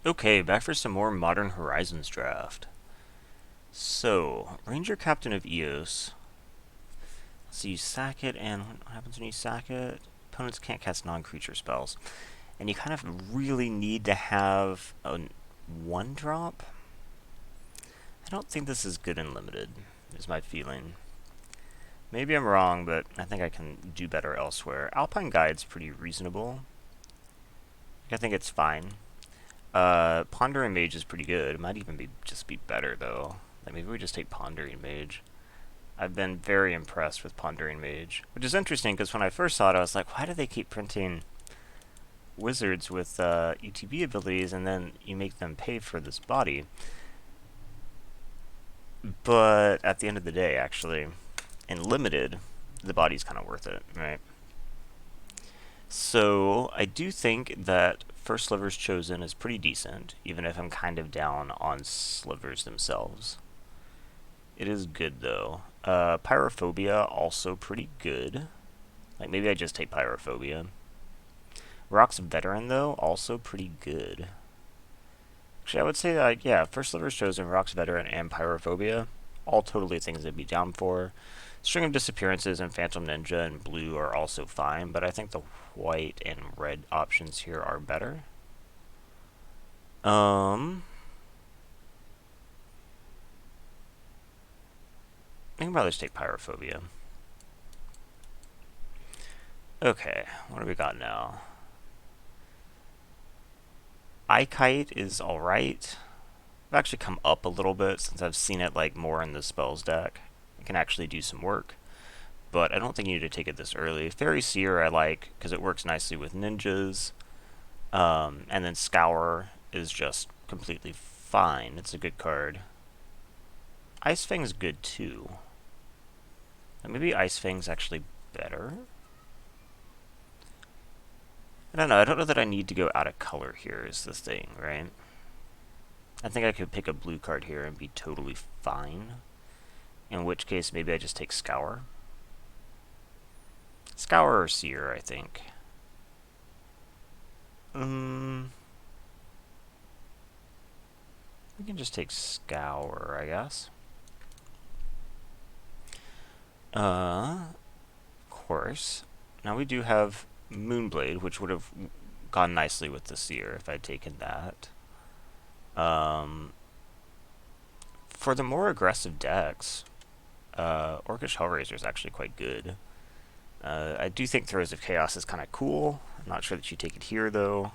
Okay, back for some more Modern Horizons draft. So, Ranger Captain of Eos. So you sack it, and what happens when you sack it? Opponents can't cast non-creature spells. And you kind of really need to have a one drop? I don't think this is good in limited, is my feeling. Maybe I'm wrong, but I think I can do better elsewhere. Alpine Guide's pretty reasonable. I think it's fine. Pondering Mage is pretty good. It might even just be better though. Like maybe we just take Pondering Mage. I've been very impressed with Pondering Mage, which is interesting because when I first saw it, I was like, why do they keep printing wizards with ETB abilities and then you make them pay for this body? But at the end of the day, actually, in limited, the body's kind of worth it, right? So I do think that First Slivers Chosen is pretty decent, even if I'm kind of down on slivers themselves. It is good though. Pyrophobia also pretty good. Like maybe I just take Pyrophobia. Rock's Veteran though also pretty good. Actually, I would say that yeah, First Slivers Chosen, Rock's Veteran, and Pyrophobia all totally things I'd be down for. String of Disappearances and Phantom Ninja and Blue are also fine, but I think the white and red options here are better. I can probably just take Pyrophobia. Okay, what do we got now? Kite is alright. I've actually come up a little bit since I've seen it like more in the spells deck. It can actually do some work, but I don't think you need to take it this early. Fairy Seer I like because it works nicely with ninjas, and then Scour is just completely fine. It's a good card. Ice Fang's good too. And maybe Ice Fang's actually better? I don't know. I don't know that I need to go out of color here is the thing, right? I think I could pick a blue card here and be totally fine. In which case, maybe I just take Scour. Scour or Seer, I think. We can just take Scour, I guess. Of course. Now we do have Moonblade, which would have gone nicely with the Seer if I'd taken that. For the more aggressive decks, Orcish Hellraiser is actually quite good. I do think Throes of Chaos is kind of cool. I'm not sure that you take it here, though.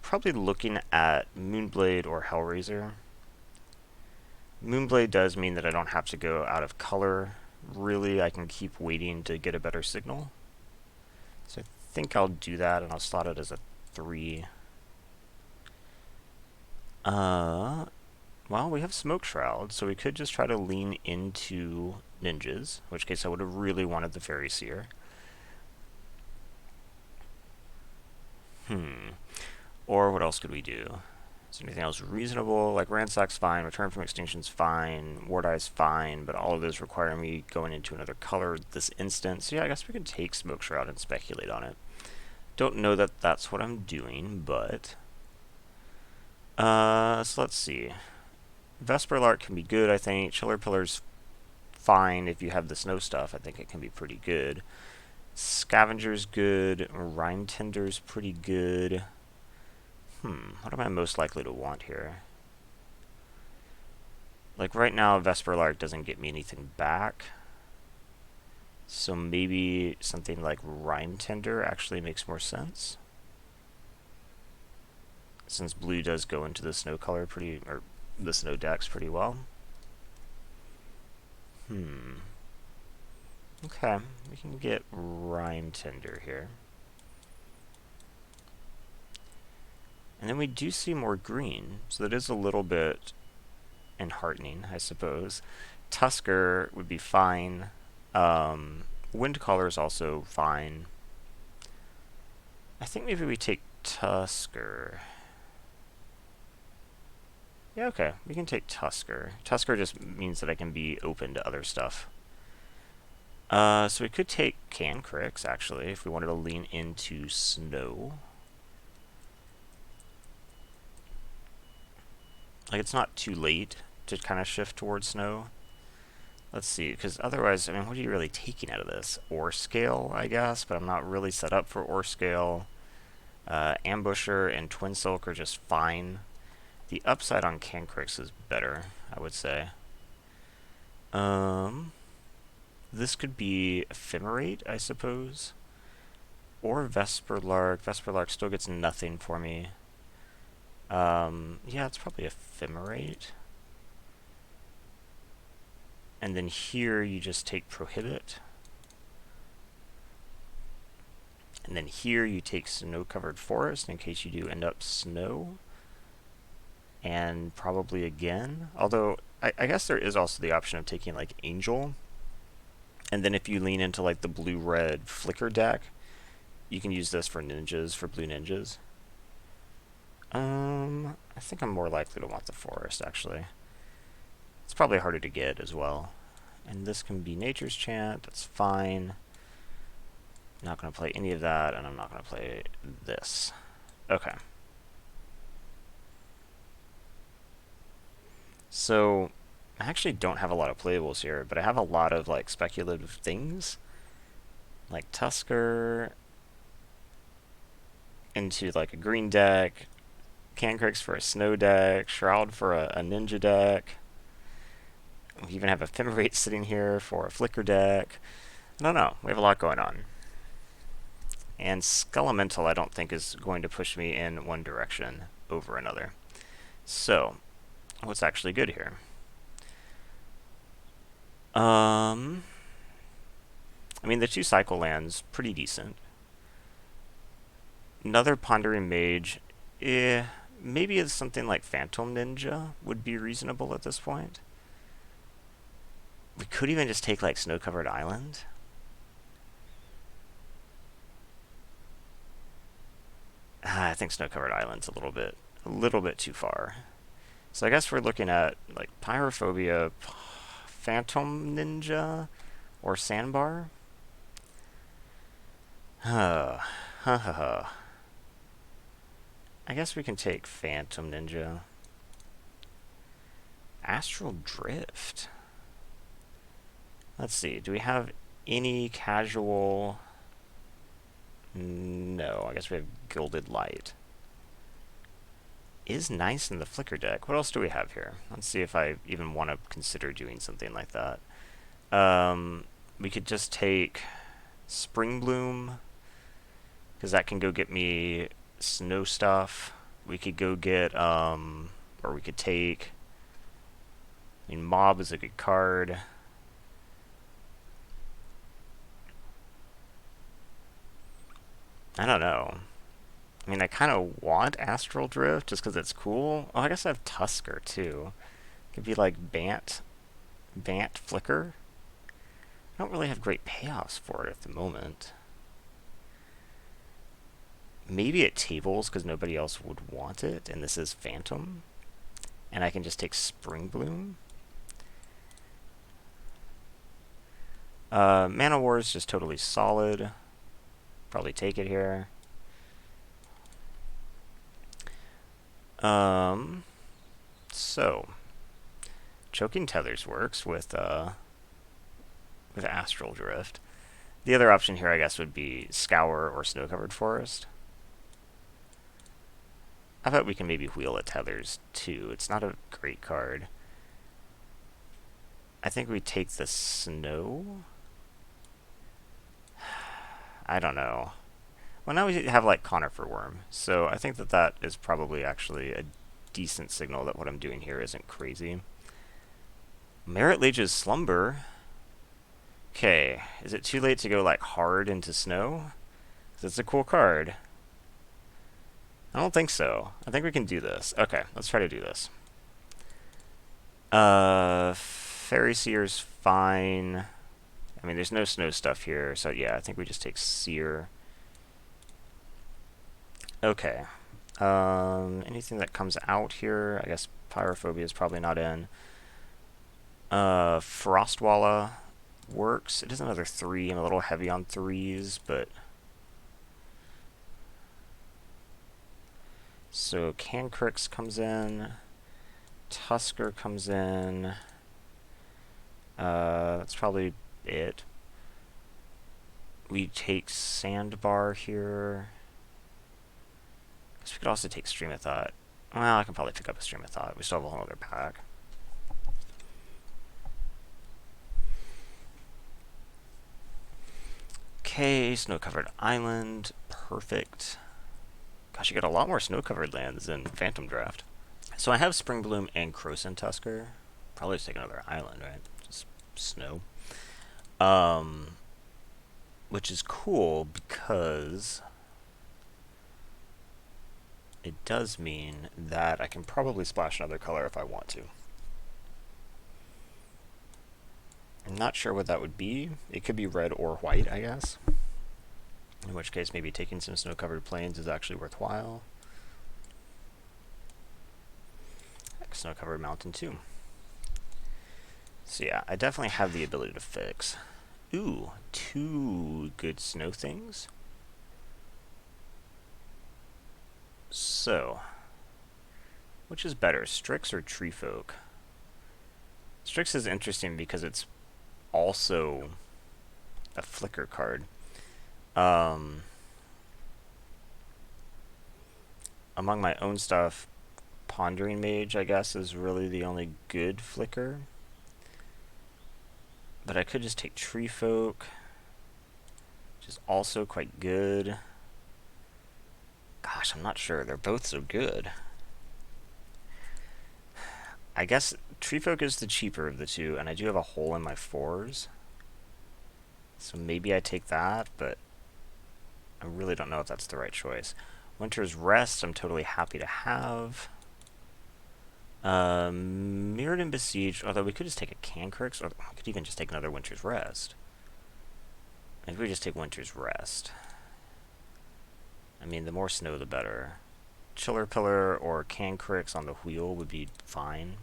Probably looking at Moonblade or Hellraiser. Moonblade does mean that I don't have to go out of color. Really, I can keep waiting to get a better signal. So I think I'll do that, and I'll slot it as a 3. Well, we have Smoke Shroud, so we could just try to lean into ninjas, in which case I would have really wanted the Fairy Seer. Or what else could we do? Is there anything else reasonable? Like Ransack's fine, Return from Extinction's fine, Ward Eye's fine, but all of those require me going into another color this instance. So yeah, I guess we could take Smoke Shroud and speculate on it. Don't know that that's what I'm doing, but... so let's see. Vesper Lark can be good, I think. Chiller Pillar's fine if you have the snow stuff. I think it can be pretty good. Scavenger's good. Rime Tender's pretty good. What am I most likely to want here? Like right now, Vesper Lark doesn't get me anything back. So maybe something like Rime Tender actually makes more sense. Since blue does go into the snow color pretty, or the snow decks pretty well. Okay, we can get Rime Tender here. And then we do see more green, so that is a little bit enheartening, I suppose. Tusker would be fine. Windcaller is also fine. I think maybe we take Tusker. Yeah, okay, we can take Tusker. Tusker just means that I can be open to other stuff. So we could take Cancrix, actually, if we wanted to lean into snow. Like, it's not too late to kind of shift towards snow. Let's see, because otherwise, I mean, what are you really taking out of this? Ore Scale, I guess, but I'm not really set up for Ore Scale. Ambusher and Twin Silk are just fine. The upside on Cancrix is better, I would say. This could be Ephemerate, I suppose. Or Vesper Lark. Vesper Lark still gets nothing for me. Yeah, it's probably Ephemerate. And then here you just take Prohibit. And then here you take Snow-Covered Forest in case you do end up snow. And probably again. Although, I guess there is also the option of taking like Angel. And then if you lean into like the blue-red Flicker deck, you can use this for ninjas, for blue ninjas. I think I'm more likely to want the forest, actually. It's probably harder to get as well. And this can be Nature's Chant, that's fine. Not going to play any of that, and I'm not going to play this. Okay. So, I actually don't have a lot of playables here, but I have a lot of, like, speculative things. Like Tusker into, like, a green deck, Cancrix for a snow deck, Shroud for a ninja deck. We even have Ephemerate sitting here for a Flicker deck. I don't know. We have a lot going on. And Skelemental I don't think is going to push me in one direction over another. So, what's actually good here? I mean, the 2 cycle lands, pretty decent. Another Pondering Mage, maybe it's something like Phantom Ninja would be reasonable at this point. We could even just take like Snow-Covered Island. I think Snow-Covered Island's a little bit too far. So I guess we're looking at like Pyrophobia, Phantom Ninja, or Sandbar. I guess we can take Phantom Ninja. Astral Drift. Let's see, do we have any casual... No, I guess we have Gilded Light. Is nice in the Flicker deck. What else do we have here? Let's see if I even want to consider doing something like that. We could just take Spring Bloom, because that can go get me snow stuff. We could go get, or we could take... I mean, Mob is a good card. I don't know. I mean, I kind of want Astral Drift just because it's cool. Oh, I guess I have Tusker, too. Could be like Bant Flicker. I don't really have great payoffs for it at the moment. Maybe it tables because nobody else would want it, and this is Phantom. And I can just take Spring Bloom. Mana War is just totally solid. Probably take it here. So Choking Tethers works with Astral Drift. The other option here, I guess, would be Scour or Snow-Covered Forest. I thought we can maybe wheel at Tethers too. It's not a great card. I think we take the Snow. I don't know. Well, now we have like Conifer Worm, so I think that that is probably actually a decent signal that what I'm doing here isn't crazy. Marit Lage's Slumber. Okay, is it too late to go like hard into snow? 'Cause it's a cool card. I don't think so. I think we can do this. Okay, let's try to do this. Fairy Seer's fine. I mean, there's no snow stuff here, so yeah, I think we just take Seer. Okay. Anything that comes out here, I guess Pyrophobia is probably not in. Frostwalla works. It is another 3. I'm a little heavy on 3s, but... So Cancrix comes in. Tusker comes in. That's probably it. We take Sandbar here. Guess we could also take Stream of Thought. Well, I can probably pick up a Stream of Thought. We still have a whole other pack. Okay, Snow-Covered Island. Perfect. Gosh, you get a lot more snow-covered lands than Phantom Draft. So I have Spring Bloom and Croson Tusker. Probably just take another island, right? Just snow. Which is cool because it does mean that I can probably splash another color if I want to. I'm not sure what that would be. It could be red or white, I guess. In which case, maybe taking some snow-covered plains is actually worthwhile. Heck, snow-covered mountain too. So yeah, I definitely have the ability to fix. Ooh, 2 good snow things. So, which is better, Strix or Treefolk? Strix is interesting because it's also a flicker card. Among my own stuff, Pondering Mage, I guess, is really the only good flicker. But I could just take Treefolk, which is also quite good. Gosh, I'm not sure. They're both so good. I guess Treefolk is the cheaper of the two, and I do have a hole in my 4s. So maybe I take that, but I really don't know if that's the right choice. Winter's Rest, I'm totally happy to have. Mirrored and Besieged, although we could just take a Cancrix, or we could even just take another Winter's Rest. Maybe we just take Winter's Rest. I mean, the more snow, the better. Chiller Pillar or Cancrix on the wheel would be fine.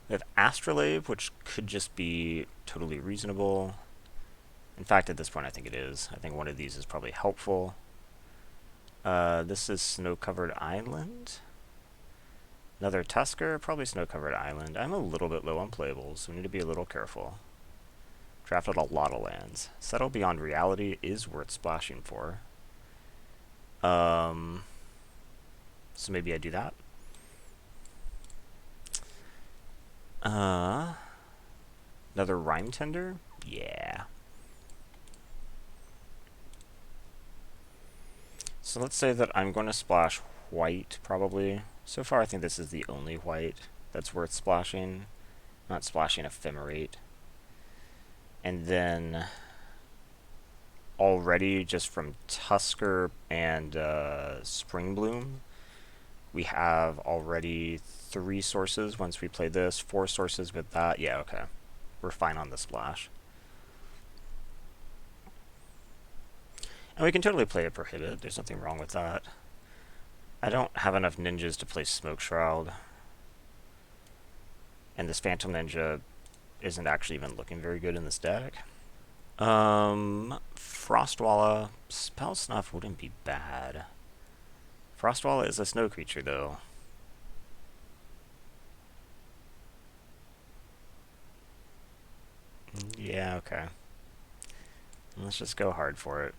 We have Astrolabe, which could just be totally reasonable. In fact, at this point, I think it is. I think one of these is probably helpful. This is Snow-Covered Island. Another Tusker, probably Snow-Covered Island. I'm a little bit low on playables, so we need to be a little careful. Drafted a lot of lands. Settle Beyond Reality is worth splashing for. So maybe I do that. Another Rhyme Tender? Yeah. So let's say that I'm going to splash white, probably. So far, I think this is the only white that's worth splashing. Not splashing Ephemerate. And then already, just from Tusker and Spring Bloom, we have already 3 sources once we play this, 4 sources with that. Yeah, okay. We're fine on the splash. And we can totally play a Prohibit. There's nothing wrong with that. I don't have enough ninjas to play Smoke Shroud. And this Phantom Ninja isn't actually even looking very good in this deck. Frostwalla. Spell Snuff wouldn't be bad. Frostwalla is a snow creature, though. Yeah, okay. Let's just go hard for it.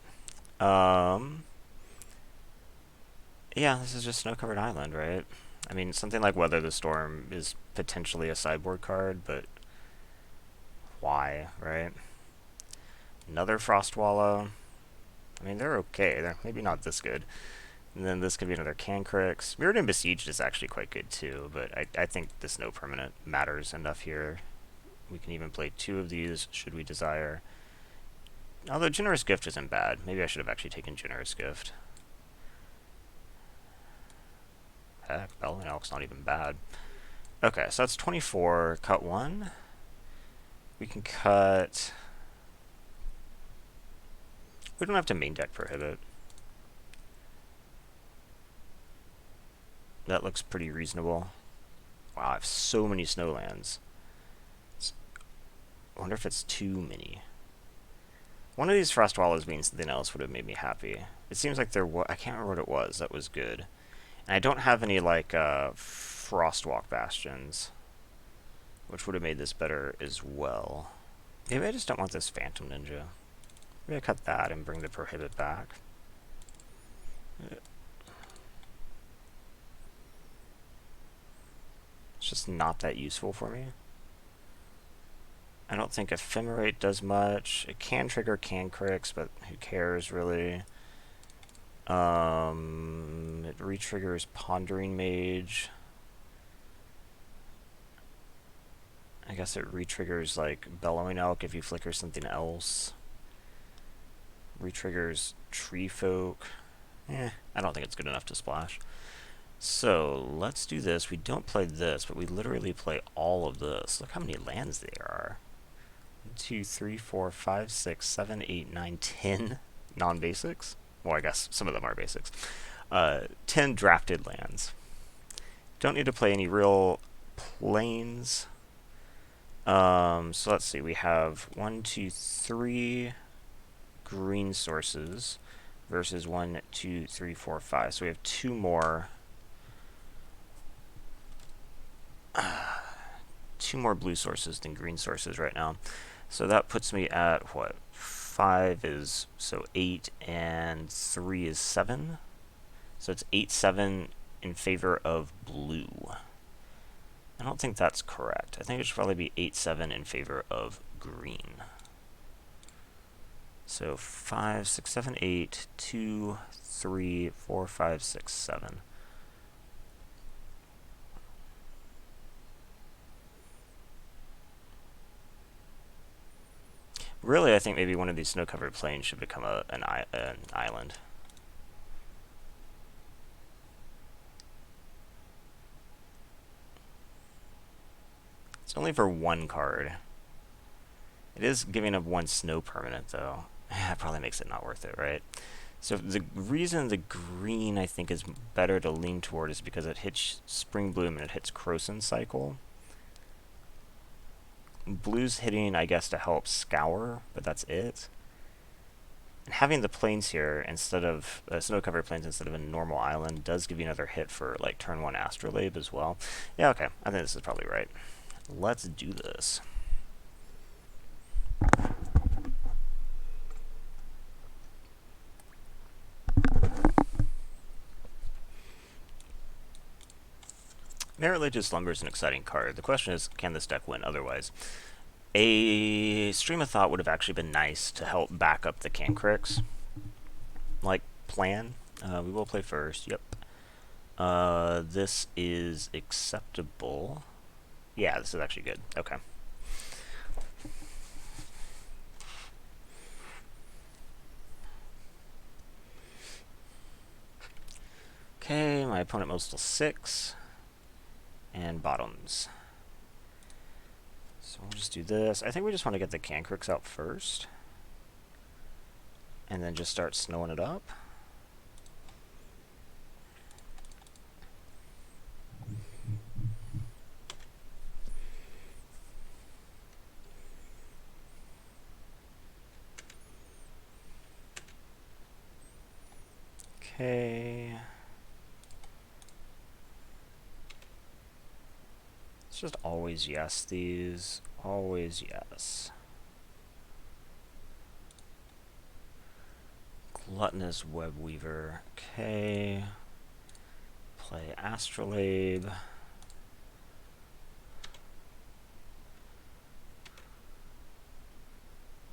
Yeah, this is just Snow-Covered Island, right? I mean, something like Weather the Storm is potentially a sideboard card, but why, right? Another Frostwalla. I mean, they're okay. They're maybe not this good. And then this could be another Cancrix. Mirrored and Besieged is actually quite good too, but I think the Snow Permanent matters enough here. We can even play 2 of these, should we desire. Although Generous Gift isn't bad. Maybe I should have actually taken Generous Gift. Heck, Bellowing Elk's not even bad. Okay, so that's 24. Cut 1. We can cut... We don't have to main deck Prohibit. That looks pretty reasonable. Wow, I have so many snowlands. I wonder if it's too many. One of these Frost Wallows being something else would have made me happy. It seems like there was... I can't remember what it was. That was good. And I don't have any, like, Frostwalk Bastions, which would have made this better as well. Maybe I just don't want this Phantom Ninja. Maybe I cut that and bring the Prohibit back. It's just not that useful for me. I don't think Ephemerate does much. It can trigger Cancrix, but who cares, really? It re-triggers Pondering Mage. I guess it re-triggers, like, Bellowing Elk if you flicker something else. Re-triggers Tree Folk. I don't think it's good enough to splash. So, let's do this. We don't play this, but we literally play all of this. Look how many lands there are. 1, 2, 3, 4, 5, 6, 7, 8, 9, 10 non-basics. Well, I guess some of them are basics. 10 drafted lands. Don't need to play any real planes. So let's see. We have 1, 2, 3 green sources versus 1, 2, 3, 4, 5. So we have 2 more. 2 more blue sources than green sources right now. So that puts me at what? 5 is, so 8, and 3 is 7. So it's 8-7 in favor of blue. I don't think that's correct. I think it should probably be 8-7 in favor of green. So 5, 6, 7, 8, 2, 3, 4, 5, 6, 7. Really, I think maybe one of these snow-covered plains should become an island. It's only for 1 card. It is giving up 1 snow permanent, though. That probably makes it not worth it, right? So the reason the green, I think, is better to lean toward is because it hits Spring Bloom and it hits Croson Cycle. Blue's hitting, I guess, to help Scour, but that's it. And having the plains here instead of snow-covered plains instead of a normal island does give you another hit for like turn 1 Astrolabe as well. Yeah, okay. I think this is probably right. Let's do this. Marit Lage's Slumber is an exciting card. The question is, can this deck win otherwise? A Stream of Thought would have actually been nice to help back up the Cancrix. Like, plan. We will play first, yep. This is acceptable. Yeah, this is actually good. Okay. Okay, my opponent moves till 6. And bottoms. So we'll just do this. I think we just want to get the Cancrix out first. And then just start snowing it up. Okay. Let's just always yes these. Always yes. Gluttonous Webweaver. Okay. Play Astrolabe.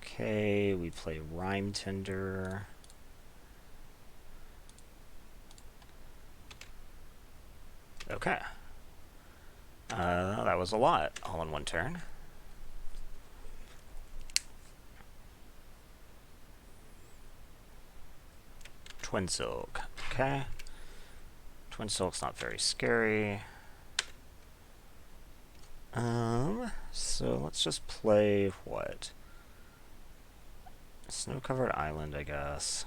Okay, we play Rhyme Tender. Okay. That was a lot, all in one turn. Twin Silk. Okay. Twin Silk's not very scary. So let's just play what? Snow-covered island, I guess.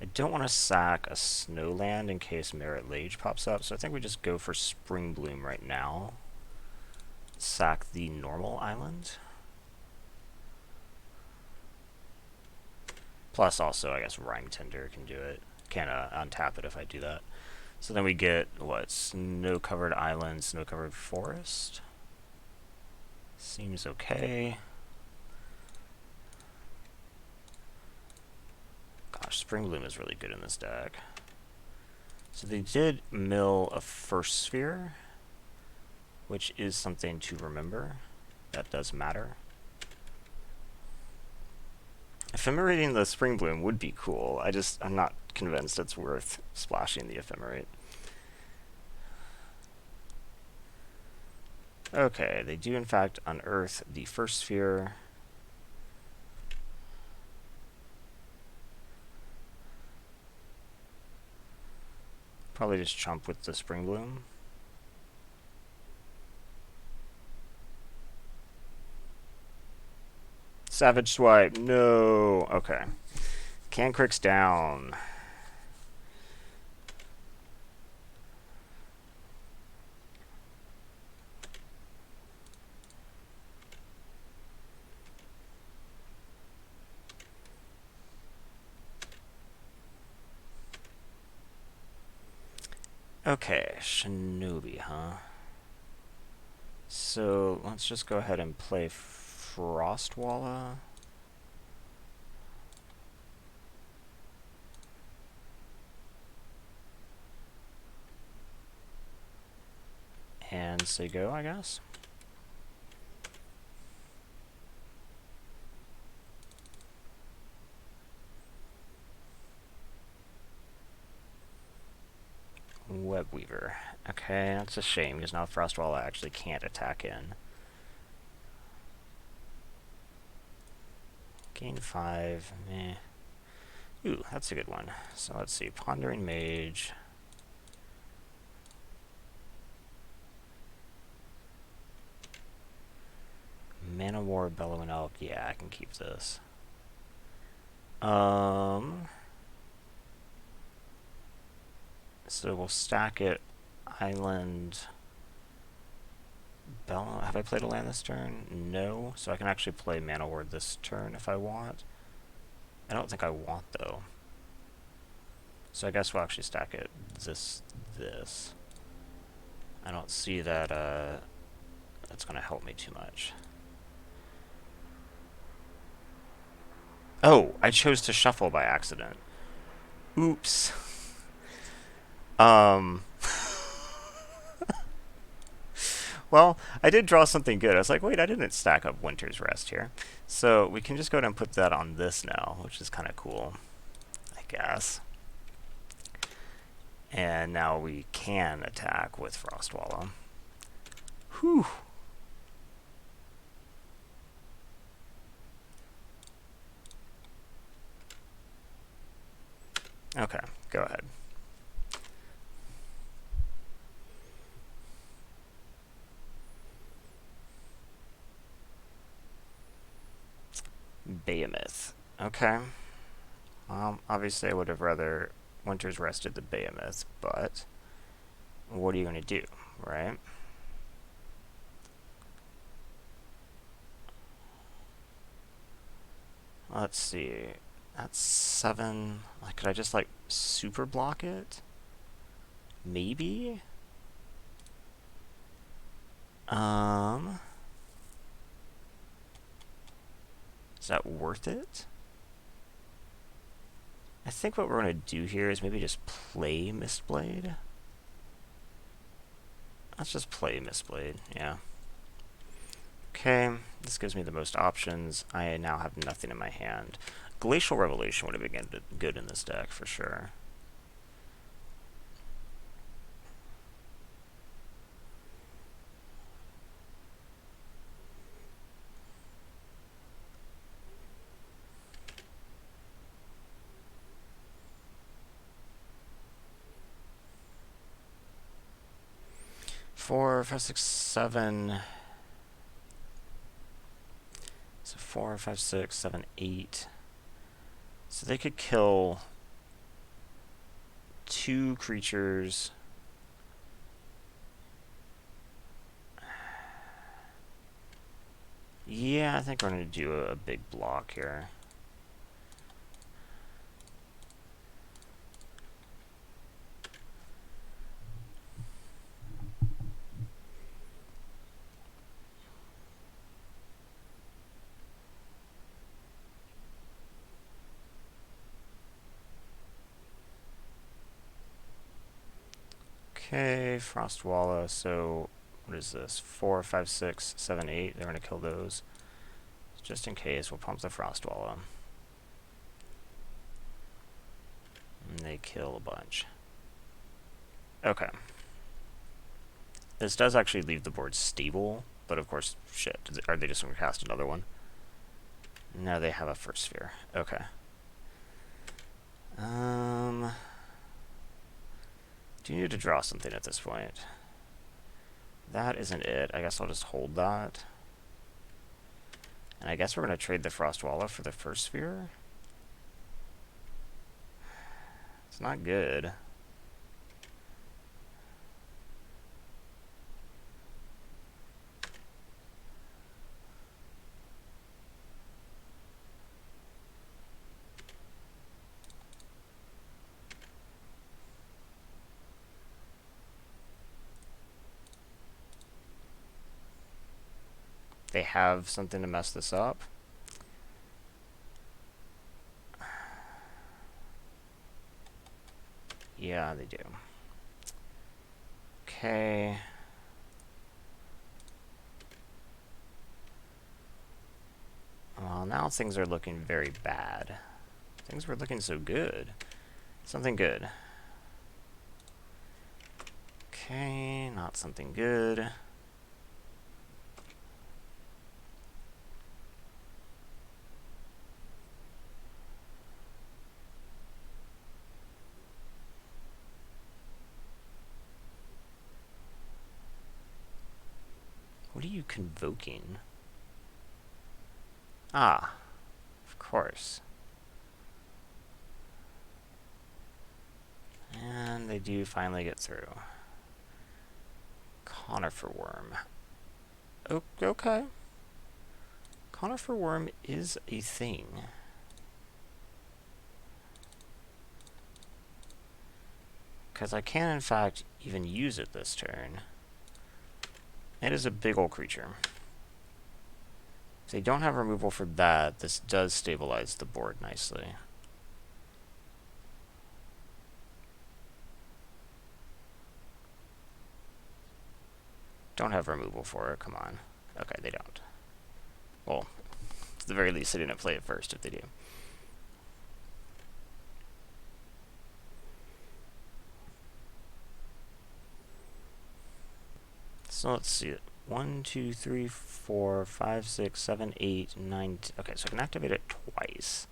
I don't want to sack a snowland in case Marit Lage pops up, so I think we just go for Spring Bloom right now. Sack the normal island. Plus also, I guess, Rhyme Tender can do it. Can untap it if I do that. So then we get, what, snow-covered island, snow-covered forest. Seems okay. Gosh, Spring Bloom is really good in this deck. So they did mill a first sphere, which is something to remember. That does matter. Ephemerating the Spring Bloom would be cool. I'm not convinced it's worth splashing the Ephemerate. Okay, they do in fact unearth the first sphere. Probably just chump with the Spring Bloom. Savage Swipe, no. Okay. Cancrick's down. Okay, Shinobi, huh? So let's just go ahead and play Frostwalla. And say go, I guess. Webweaver. Okay, that's a shame, because now Frostwalla actually can't attack in. Gain 5, meh. Ooh, that's a good one. So let's see, Pondering Mage. Mana War, Bellowing Elk, yeah, I can keep this. So we'll stack it. Island. Bellow. Have I played a land this turn? No. So I can actually play Mana Ward this turn if I want. I don't think I want, though. So I guess we'll actually stack it this. I don't see that that's going to help me too much. Oh, I chose to shuffle by accident. Oops. Well, I did draw something good. I was like, wait, I didn't stack up Winter's Rest here. So we can just go ahead and put that on this now, which is kind of cool, I guess. And now we can attack with Frostwalla. Whew. Okay, go ahead. Behemoth. Okay. Well, obviously I would have rather Winter's Rested the Behemoth, but what are you going to do, right? Let's see. That's 7. Like, could I just, like, super block it? Maybe? Is that worth it? I think what we're going to do here is maybe just play Mistblade. Let's just play Mistblade, yeah. Okay, this gives me the most options. I now have nothing in my hand. Glacial Revelation would have been good in this deck, for sure. Four, 5, 6, 7. So 4, 5, 6, 7, 8. So they could kill 2 creatures. Yeah, I think we're going to do a big block here. Okay, Frostwalla, so what is this? 4, 5, 6, 7, 8. They're going to kill those. Just in case, we'll pump the Frostwalla. And they kill a bunch. Okay. This does actually leave the board stable, but of course, shit. Are they just going to cast another one? No, they have a first sphere. Okay. Do you need to draw something at this point? That isn't it. I guess I'll just hold that. And I guess we're going to trade the Frostwalla for the first sphere. It's not good. They have something to mess this up. Yeah, they do. Okay. Well, now things are looking very bad. Things were looking so good. Something good. Okay, not something good. What are you convoking? Ah, of course. And they do finally get through. Conifer worm. Okay. Conifer worm is a thing. Because I can, in fact, even use it this turn. It is a big old creature. If they don't have removal for that, this does stabilize the board nicely. Don't have removal for it, come on. Okay, they don't. Well, at the very least, they didn't play it first if they do. So let's see it. 1, 2, 3, 4, 5, 6, 7, 8, 9. Okay, so I can activate it twice.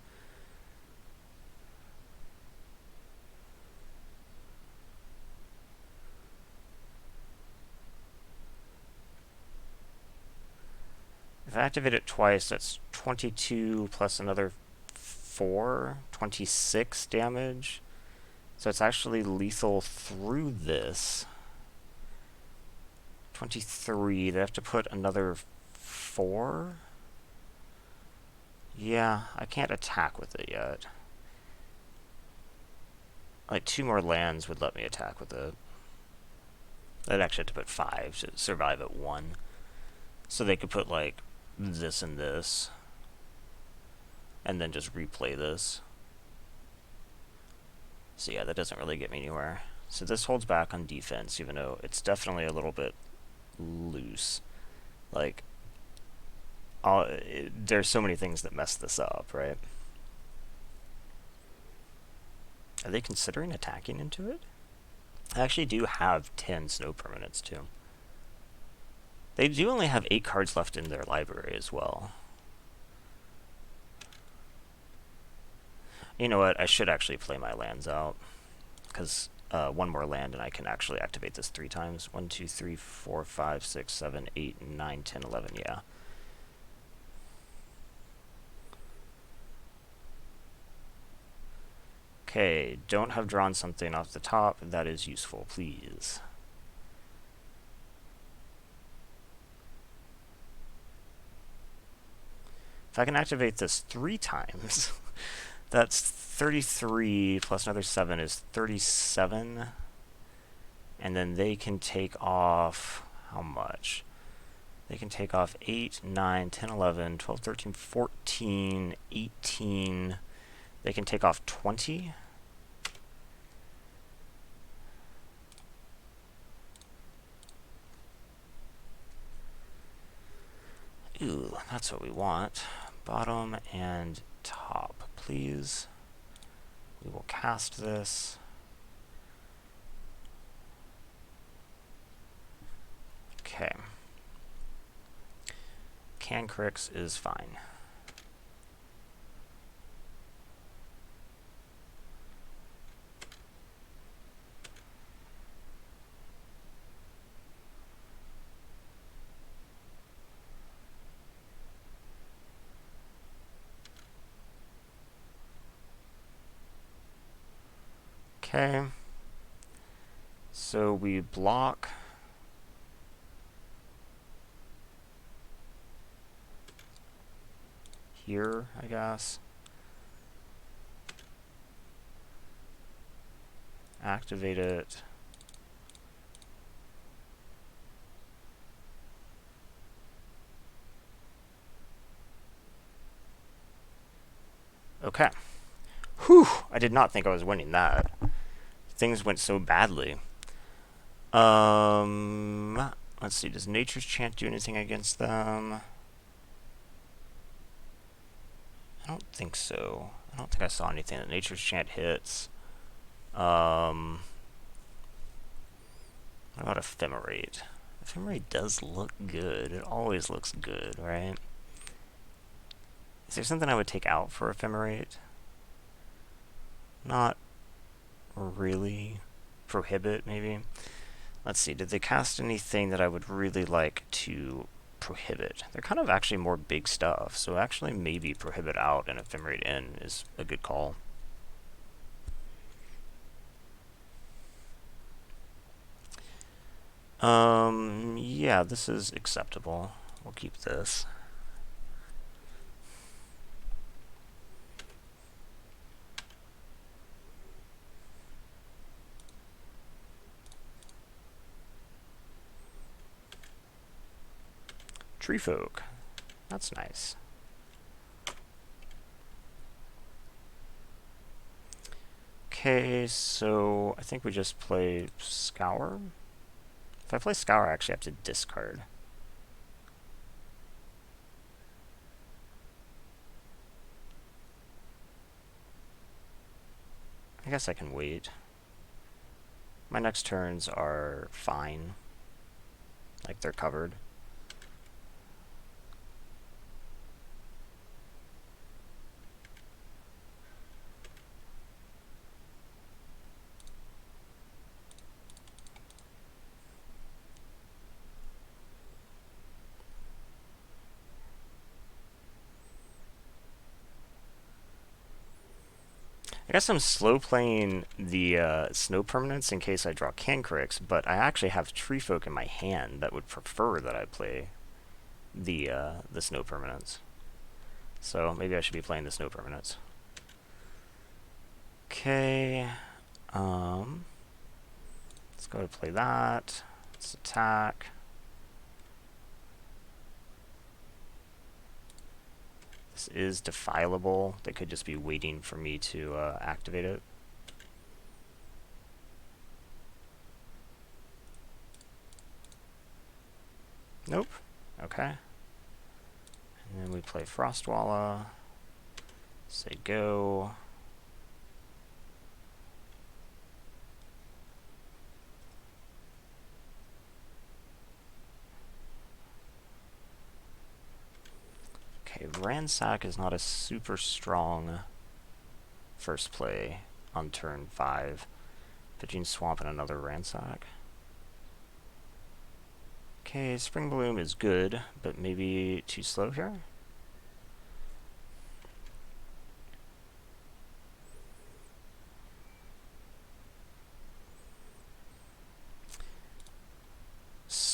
If I activate it twice, that's 22 plus another 4, 26 damage. So it's actually lethal through this. 23, they have to put another 4? Yeah, I can't attack with it yet. Like, 2 more lands would let me attack with it. I'd actually have to put 5 to survive at 1. So they could put, like, this and this. And then just replay this. So yeah, that doesn't really get me anywhere. So this holds back on defense, even though it's definitely a little bit loose. Like, there's so many things that mess this up, right? Are they considering attacking into it? I actually do have 10 snow permanents, too. They do only have 8 cards left in their library as well. You know what? I should actually play my lands out. Because 1 more land and I can actually activate this 3 times. 1, 2, 3, 4, 5, 6, 7, 8, 9, 10, 11. Yeah. Okay, don't have drawn something off the top. That is useful, please. If I can activate this 3 times, that's 33 plus another 7 is 37. And then they can take off, how much? They can take off 8, 9, 10, 11, 12, 13, 14, 18. They can take off 20. Ooh, that's what we want. Bottom and top, please. We will cast this. Okay. Can-Crix is fine. Okay. So we block. Here, I guess. Activate it. Okay. Whew! I did not think I was winning that. Things went so badly. Let's see. Does Nature's Chant do anything against them? I don't think so. I don't think I saw anything that Nature's Chant hits. What about Ephemerate? Ephemerate does look good. It always looks good, right? Is there something I would take out for Ephemerate? Not really. Prohibit, maybe? Let's see. Did they cast anything that I would really like to prohibit? They're kind of actually more big stuff, so actually maybe Prohibit out and Ephemerate in is a good call. Yeah, this is acceptable. We'll keep this. Tree Folk. That's nice. Okay, so I think we just play Scour. If I play Scour, I actually have to discard. I guess I can wait. My next turns are fine. Like, they're covered. I guess I'm slow playing the snow permanents in case I draw Can-Crix, but I actually have Tree Folk in my hand that would prefer that I play the snow permanents. So maybe I should be playing the snow permanents. Okay. Let's go ahead and play that. Let's attack. This is defileable. They could just be waiting for me to activate it. Nope. Okay. And then we play Frostwalla. Say go. Okay, Ransack is not a super strong first play on turn 5. Pitching Swamp and another Ransack. Okay, Spring Bloom is good, but maybe too slow here?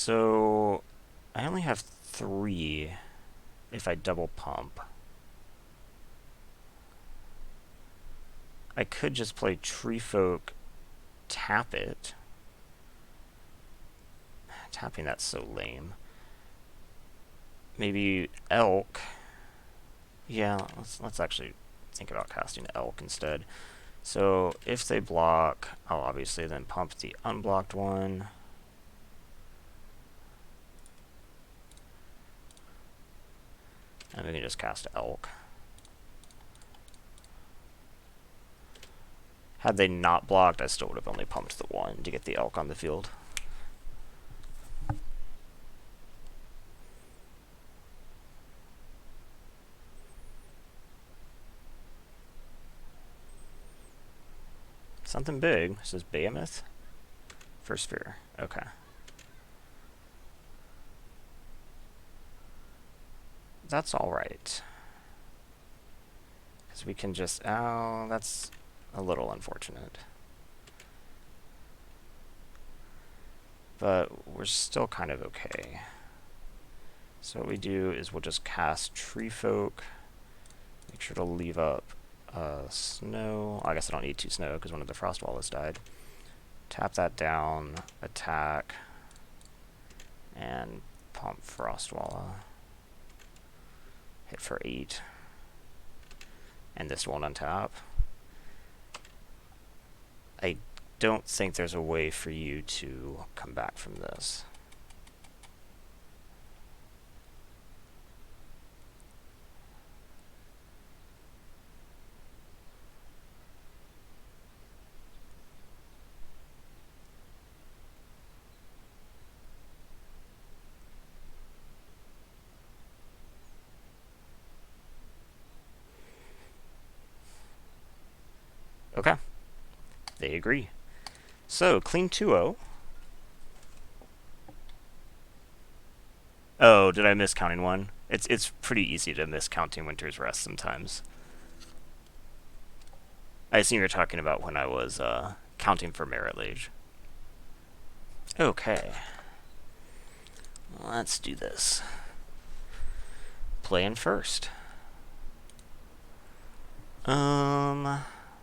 So I only have 3 if I double pump. I could just play Tree Folk, tap it. Tapping that's so lame. Maybe Elk. Yeah, let's actually think about casting Elk instead. So if they block, I'll obviously then pump the unblocked one. And we can just cast Elk. Had they not blocked, I still would have only pumped the 1 to get the Elk on the field. Something big. This is Behemoth. First sphere. Okay. That's alright. Because we can just... Oh, that's a little unfortunate. But we're still kind of okay. So what we do is we'll just cast Tree Folk. Make sure to leave up Snow. I guess I don't need 2 Snow because one of the Frost Wall has died. Tap that down, attack, and pump Frostwalla. Hit for 8. And this won't untap. I don't think there's a way for you to come back from this. Okay. They agree. So, clean 2-0. Oh, did I miss counting 1? It's pretty easy to miss counting Winter's Rest sometimes. I assume you're talking about when I was counting for Marit Lage. Okay. Let's do this. Playing first.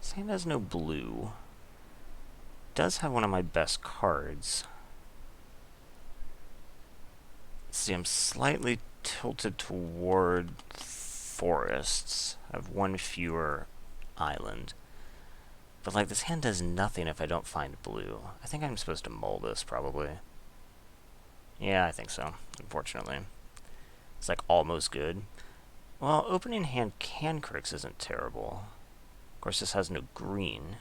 Same has no blue. Does have one of my best cards. Let's see, I'm slightly tilted toward forests. I have 1 fewer island. But like this hand does nothing if I don't find blue. I think I'm supposed to mull this probably. Yeah, I think so, unfortunately. It's like almost good. Well, opening hand Cancrix isn't terrible. Of course, this has no green.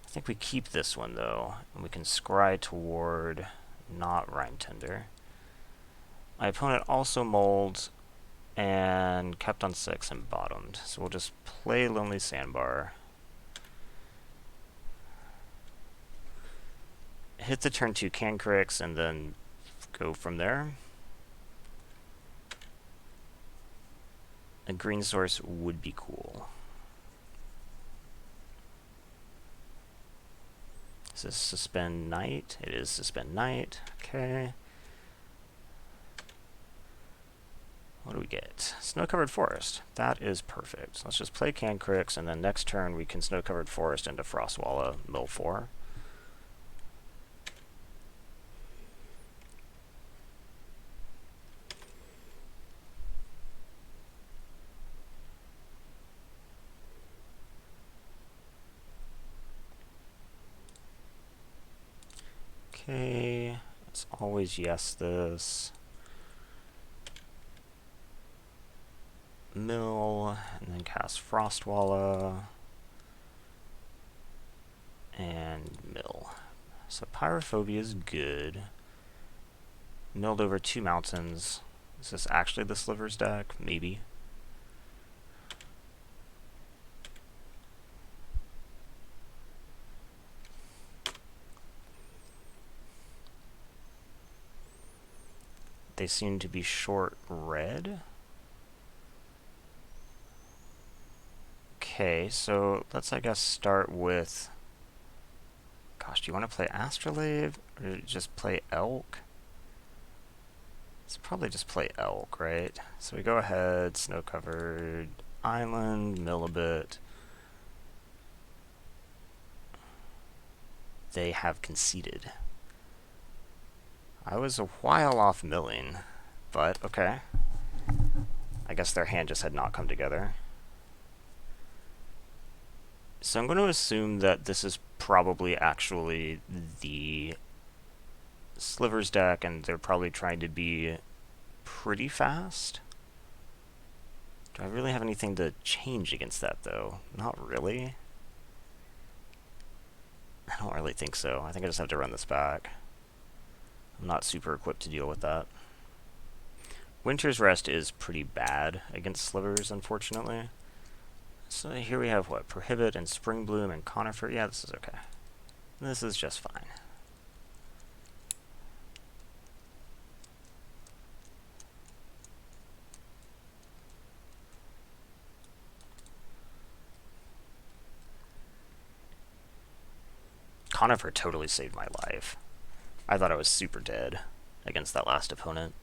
I think we keep this one, though, and we can scry toward not Rime Tender. My opponent also mulled and kept on 6 and bottomed, so we'll just play Lonely Sandbar. Hit the turn 2 Cancrix, and then go from there. A green source would be cool. Is this Suspend Night? It is Suspend Night. Okay. What do we get? Snow-covered forest. That is perfect. So let's just play Cancrix, and then next turn we can snow-covered forest into Frostwalla, mill 4. Okay, let's always yes this. Mill, and then cast Frostwalla. And mill. So Pyrophobia is good. Milled over 2 mountains. Is this actually the Slivers deck? Maybe. They seem to be short red. Okay, so let's, I guess, start with... Gosh, do you want to play Astrolabe or just play Elk? Let's probably just play elk, right? So we go ahead, snow-covered island, mill a bit. They have conceded. I was a while off milling, but okay. I guess their hand just had not come together. So I'm going to assume that this is probably actually the Slivers deck, and they're probably trying to be pretty fast. Do I really have anything to change against that, though? Not really. I don't really think so. I think I just have to run this back. I'm not super equipped to deal with that. Winter's Rest is pretty bad against Slivers, unfortunately. So here we have, what, Prohibit and Spring Bloom and Conifer. Yeah, this is okay. This is just fine. Conifer totally saved my life. I thought I was super dead against that last opponent.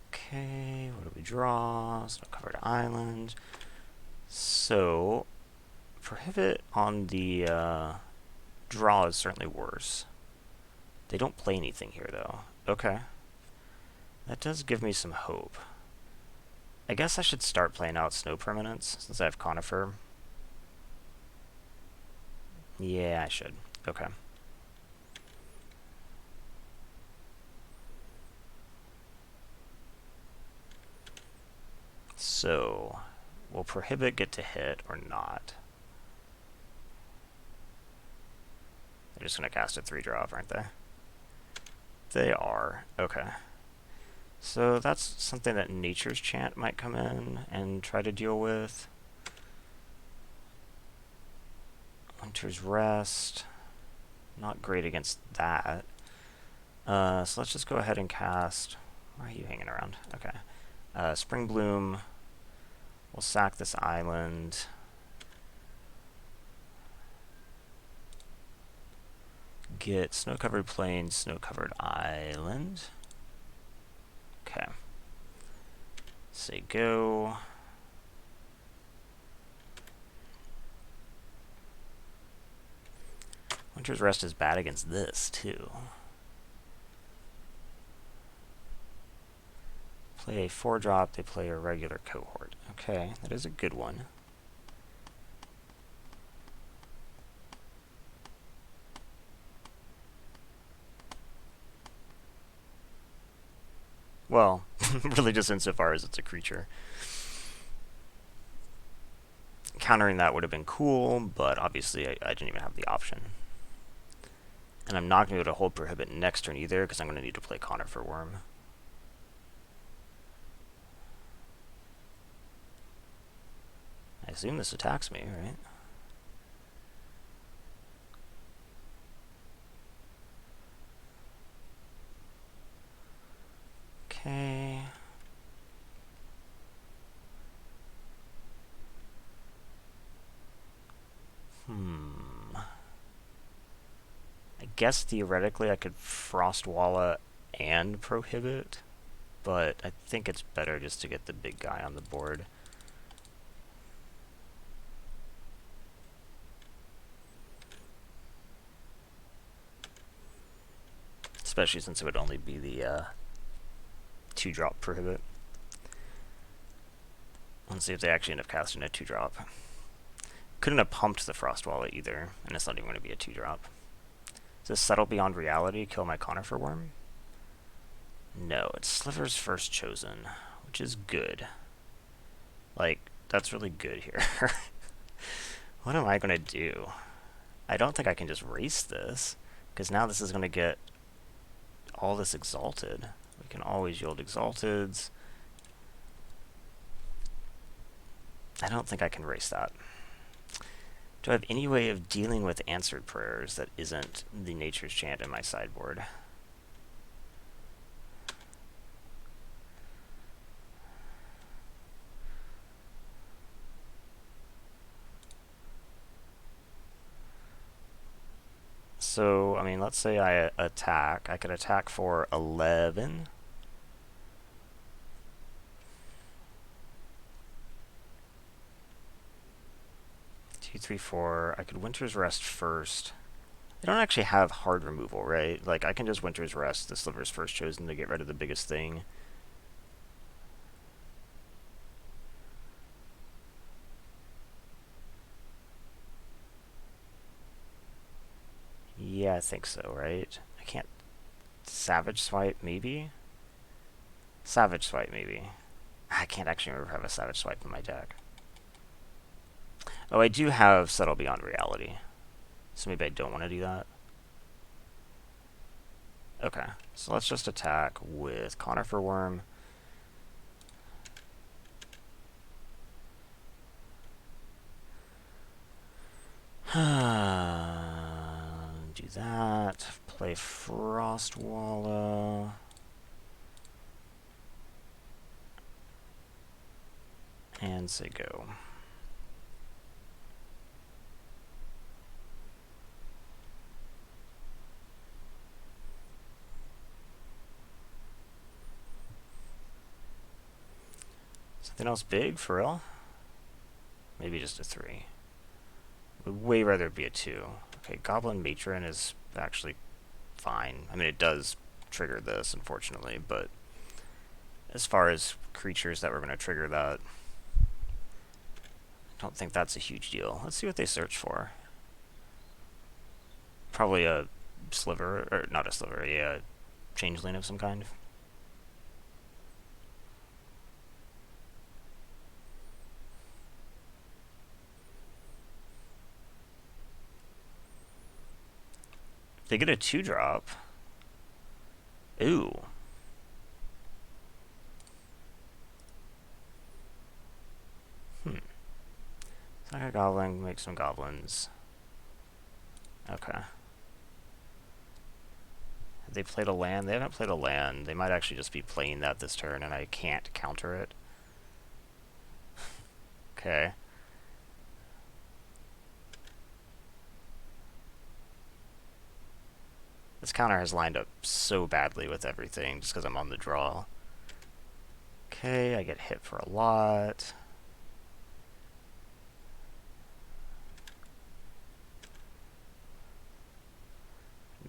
Okay, what do we draw? Snow-covered island. So, Prohibit on the draw is certainly worse. They don't play anything here, though. Okay. That does give me some hope. I guess I should start playing out snow permanents, since I have Conifer. Yeah, I should. Okay. So, will Prohibit get to hit or not? They're just going to cast a 3-drop, aren't they? They are. Okay. So that's something that Nature's Chant might come in and try to deal with. Winter's Rest. Not great against that. So let's just go ahead and cast... Why are you hanging around? Okay. Spring Bloom. We'll sack this island. Get Snow-Covered Plain, Snow-Covered Island. Okay. Say go. Winter's Rest is bad against this, too. Play a 4-drop, they play a regular cohort. Okay, that is a good one. Well, really just insofar as it's a creature. Countering that would have been cool, but obviously I didn't even have the option. And I'm not going to be able to hold Prohibit next turn either, because I'm going to need to play Conifer Worm. I assume this attacks me, right? Okay. I guess theoretically I could Frostwalla and Prohibit, but I think it's better just to get the big guy on the board. Especially since it would only be the 2-drop Prohibit. Let's see if they actually end up casting a 2-drop. Couldn't have pumped the Frostwalla either, and it's not even going to be a 2-drop. Does this Settle Beyond Reality kill my Conifer Worm? No, it's Sliver's First Chosen, which is good. Like, that's really good here. What am I going to do? I don't think I can just race this, because now this is going to get all this Exalted. We can always yield Exalteds. I don't think I can race that. Do I have any way of dealing with answered prayers that isn't the Nature's Chant in my sideboard? So, I mean, let's say I attack. I could attack for 11. Two, three, four. I could Winter's Rest first. I don't actually have hard removal, right? Like, I can just Winter's Rest. The Sliver's first chosen to get rid of the biggest thing. Yeah, I think so, right? I can't... Savage Swipe, maybe? Savage Swipe, maybe. I can't actually remember if I have a Savage Swipe in my deck. Oh, I do have Settle Beyond Reality. So maybe I don't want to do that. Okay, so let's just attack with Conifer Worm. Do that. Play Frostwalla. And say go. Something else big, for real? Maybe just a 3. Would way rather be a 2. Okay, Goblin Matron is actually fine. I mean, it does trigger this, unfortunately, but as far as creatures that were going to trigger that, I don't think that's a huge deal. Let's see what they search for. Probably a sliver, or not a sliver, a changeling of some kind. They get a 2-drop. Ooh. Sack a goblin, make some goblins. Okay. Have they played a land? They haven't played a land. They might actually just be playing that this turn, and I can't counter it. Okay. This counter has lined up so badly with everything just because I'm on the draw. Okay, I get hit for a lot.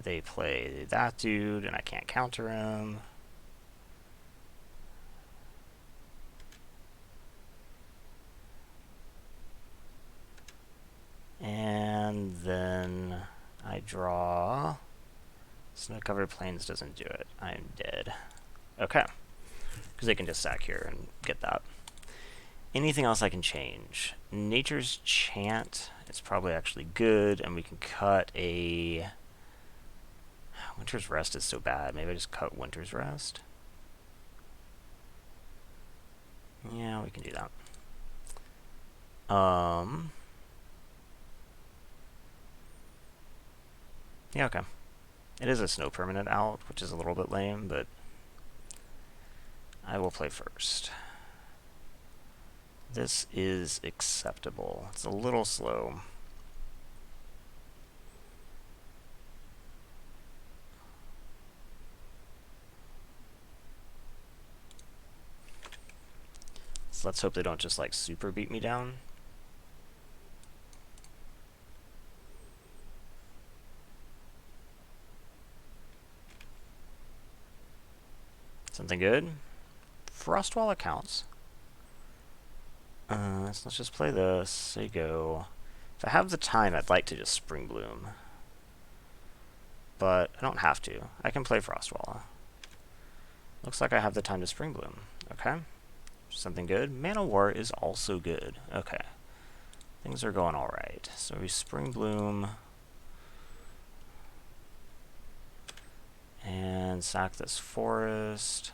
They play that dude, and I can't counter him. And then I draw. Snow-covered plains doesn't do it. I am dead. Okay. Because they can just sack here and get that. Anything else I can change? Nature's Chant is probably actually good, and we can cut a... Winter's Rest is so bad. Maybe I just cut Winter's Rest. Yeah, we can do that. Yeah, okay. It is a snow permanent out, which is a little bit lame, but I will play first. This is acceptable. It's a little slow. So let's hope they don't just like super beat me down. Something good? Frostwalla counts. So let's just play this. Say go. If I have the time, I'd like to just Spring Bloom. But I don't have to. I can play Frostwalla. Looks like I have the time to Spring Bloom. Okay. Something good. Mana War is also good. Okay. Things are going alright. So we Spring Bloom. And sack this forest.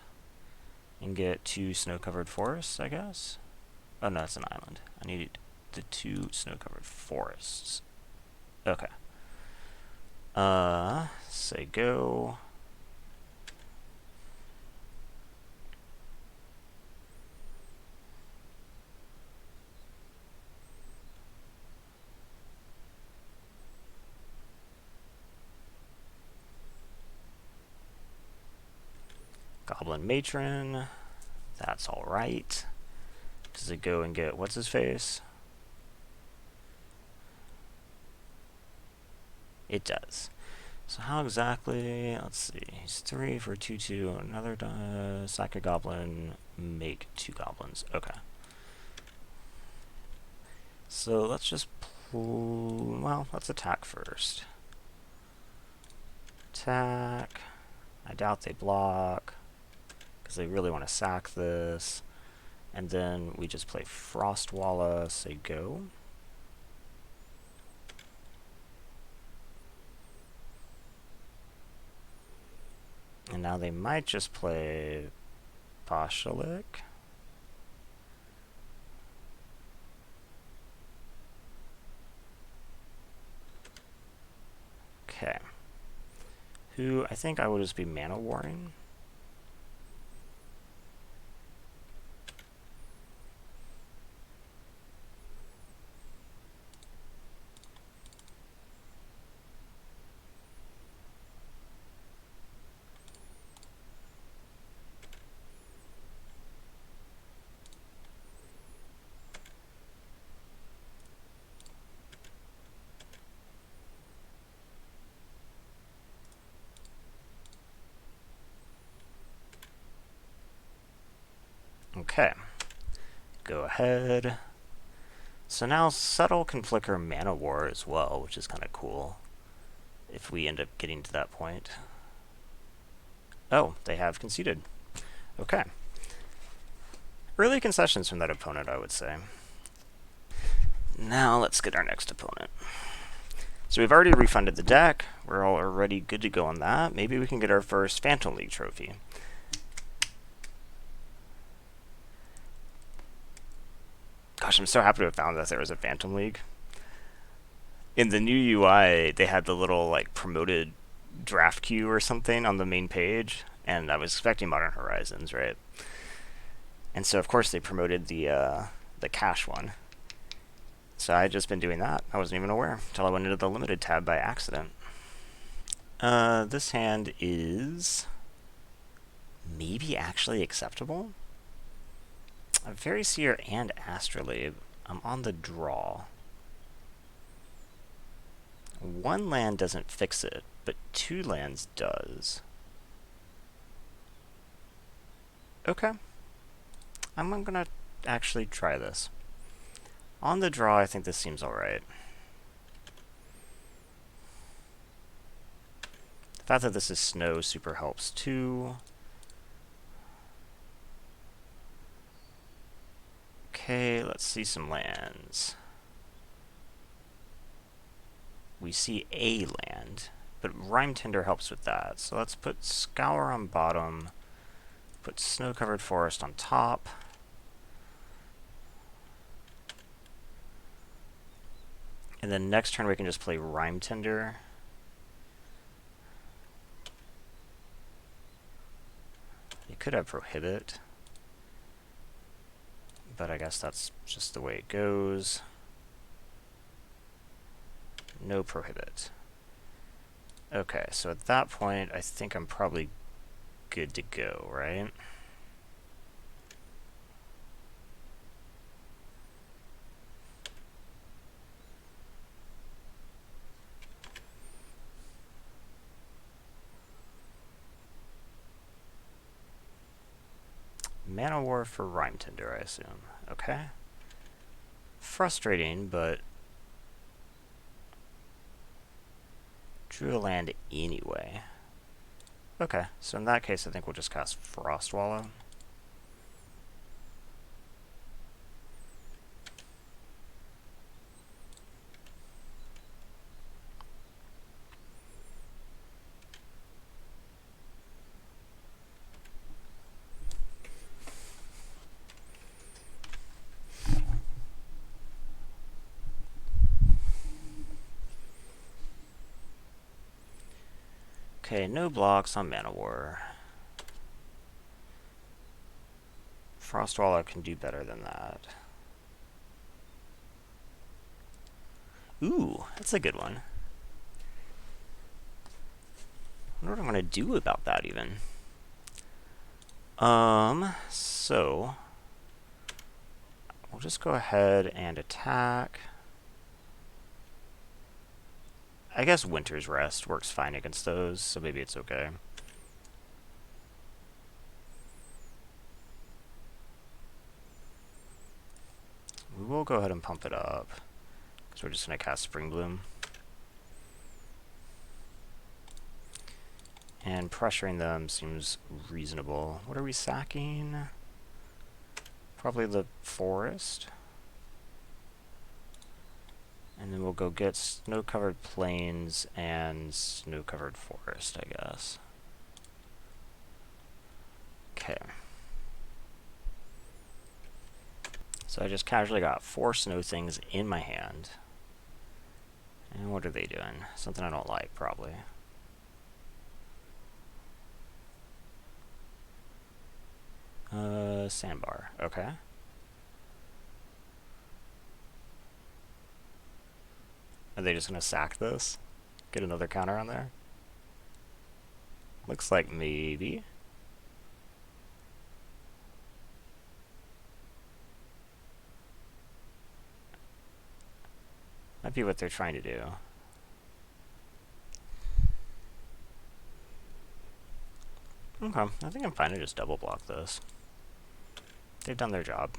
And get 2 snow-covered forests, I guess. Oh no, it's an island. I need the 2 snow-covered forests. Okay. Say go. Goblin Matron. That's alright. Does it go and get what's his face? It does. So how exactly, let's see, he's 3 for 2/2, another sack a goblin, make 2 goblins. Okay. So let's just well, let's attack first. Attack. I doubt they block, because they really want to sack this. And then we just play Frostwalla, say go. And now they might just play Pashalik. Okay. Who I think I would just be mana warring. Okay, go ahead. So now Subtle can flicker Mana War as well, which is kind of cool, if we end up getting to that point. Oh, they have conceded. Okay. Early concessions from that opponent, I would say. Now let's get our next opponent. So we've already refunded the deck. We're already good to go on that. Maybe we can get our first Phantom League trophy. Gosh, I'm so happy to have found that there was a Phantom League. In the new UI, they had the little like promoted draft queue or something on the main page, and I was expecting Modern Horizons, right? And so of course they promoted the cash one. So I had just been doing that. I wasn't even aware until I went into the limited tab by accident. This hand is maybe actually acceptable. A Fairy Seer and Astrolabe. I'm on the draw. 1 land doesn't fix it, but 2 lands does. Okay. I'm gonna actually try this. On the draw, I think this seems alright. The fact that this is snow super helps too. Okay, let's see some lands. We see a land, but Rime Tender helps with that. So let's put Scour on bottom, put Snow-Covered Forest on top. And then next turn we can just play Rime Tender. You could have Prohibit, but I guess that's just the way it goes. No Prohibit. Okay, so at that point, I think I'm probably good to go, right? Mana War for Rime Tender, I assume. Okay. Frustrating, but drew a land anyway. Okay, so in that case, I think we'll just cast Frostwalla. Okay, no blocks on Mana War. Frostwalla can do better than that. Ooh, that's a good one. I wonder what I'm going to do about that, even. So we'll just go ahead and attack. I guess Winter's Rest works fine against those, so maybe it's okay. We will go ahead and pump it up, because we're just going to cast Spring Bloom. And pressuring them seems reasonable. What are we sacking? Probably the forest. And then we'll go get snow-covered plains and snow-covered forest, I guess. Okay. So I just casually got 4 snow things in my hand. And what are they doing? Something I don't like, probably. Sandbar. Okay. Are they just gonna sack this? Get another counter on there? Looks like maybe. Might be what they're trying to do. Okay, I think I'm fine to just double block this. They've done their job.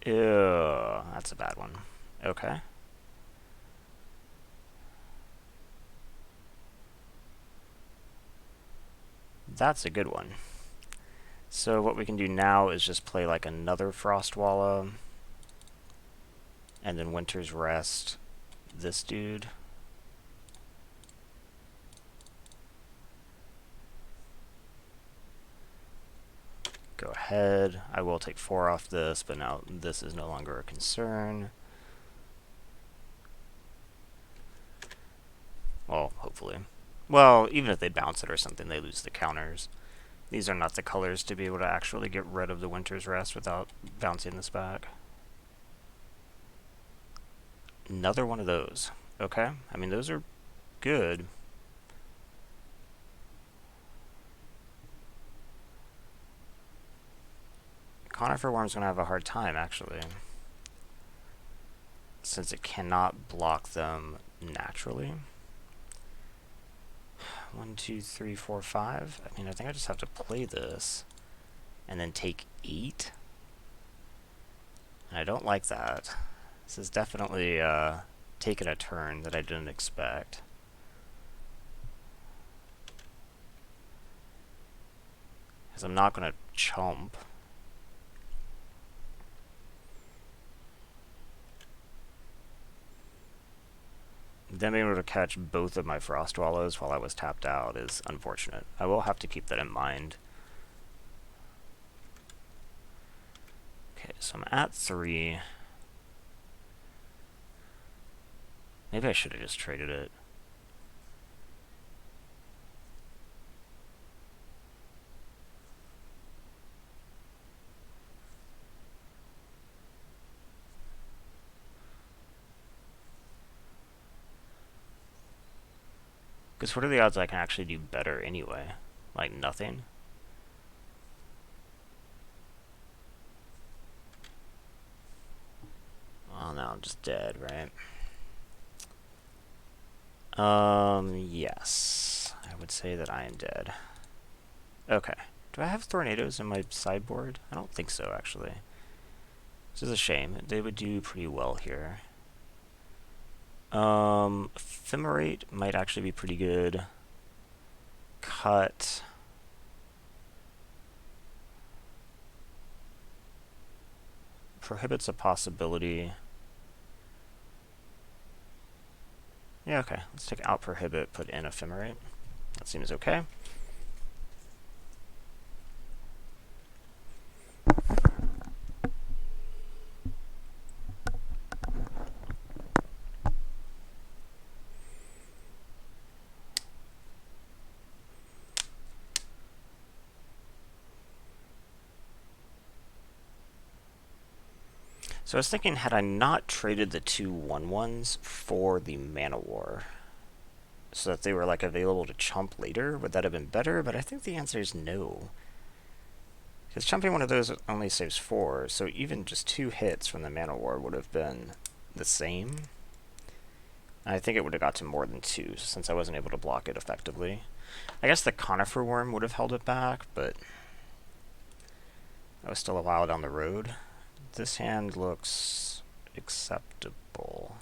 Ew, that's a bad one. Okay. That's a good one. So what we can do now is just play like another Frostwalla, and then Winter's Rest this dude. Go ahead. I will take 4 off this, but now this is no longer a concern. Well, hopefully. Well, even if they bounce it or something, they lose the counters. These are not the colors to be able to actually get rid of the Winter's Rest without bouncing this back. Another one of those. Okay. I mean, those are good. Conifer Worm's going to have a hard time, actually, since it cannot block them naturally. 1, 2, 3, 4, 5. I mean, I think I just have to play this and then take 8. And I don't like that. This is definitely taking a turn that I didn't expect. Because I'm not going to chump. Them being able to catch both of my Frostwallows while I was tapped out is unfortunate. I will have to keep that in mind. Okay, so I'm at 3. Maybe I should have just traded it. Because what are the odds I can actually do better anyway? Like nothing? Well, now I'm just dead, right? Yes. I would say that I am dead. Okay. Do I have tornadoes in my sideboard? I don't think so, actually. This is a shame. They would do pretty well here. Ephemerate might actually be pretty good. Cut. Prohibits a possibility. Yeah, okay. Let's take out Prohibit, put in Ephemerate. That seems okay. So I was thinking, had I not traded the 2 1/1s for the Mana War, so that they were like available to chump later, would that have been better? But I think the answer is no. Because chumping one of those only saves 4, so even just 2 hits from the Mana War would have been the same. I think it would have got to more than 2, since I wasn't able to block it effectively. I guess the Conifer Worm would have held it back, but that was still a while down the road. This hand looks acceptable.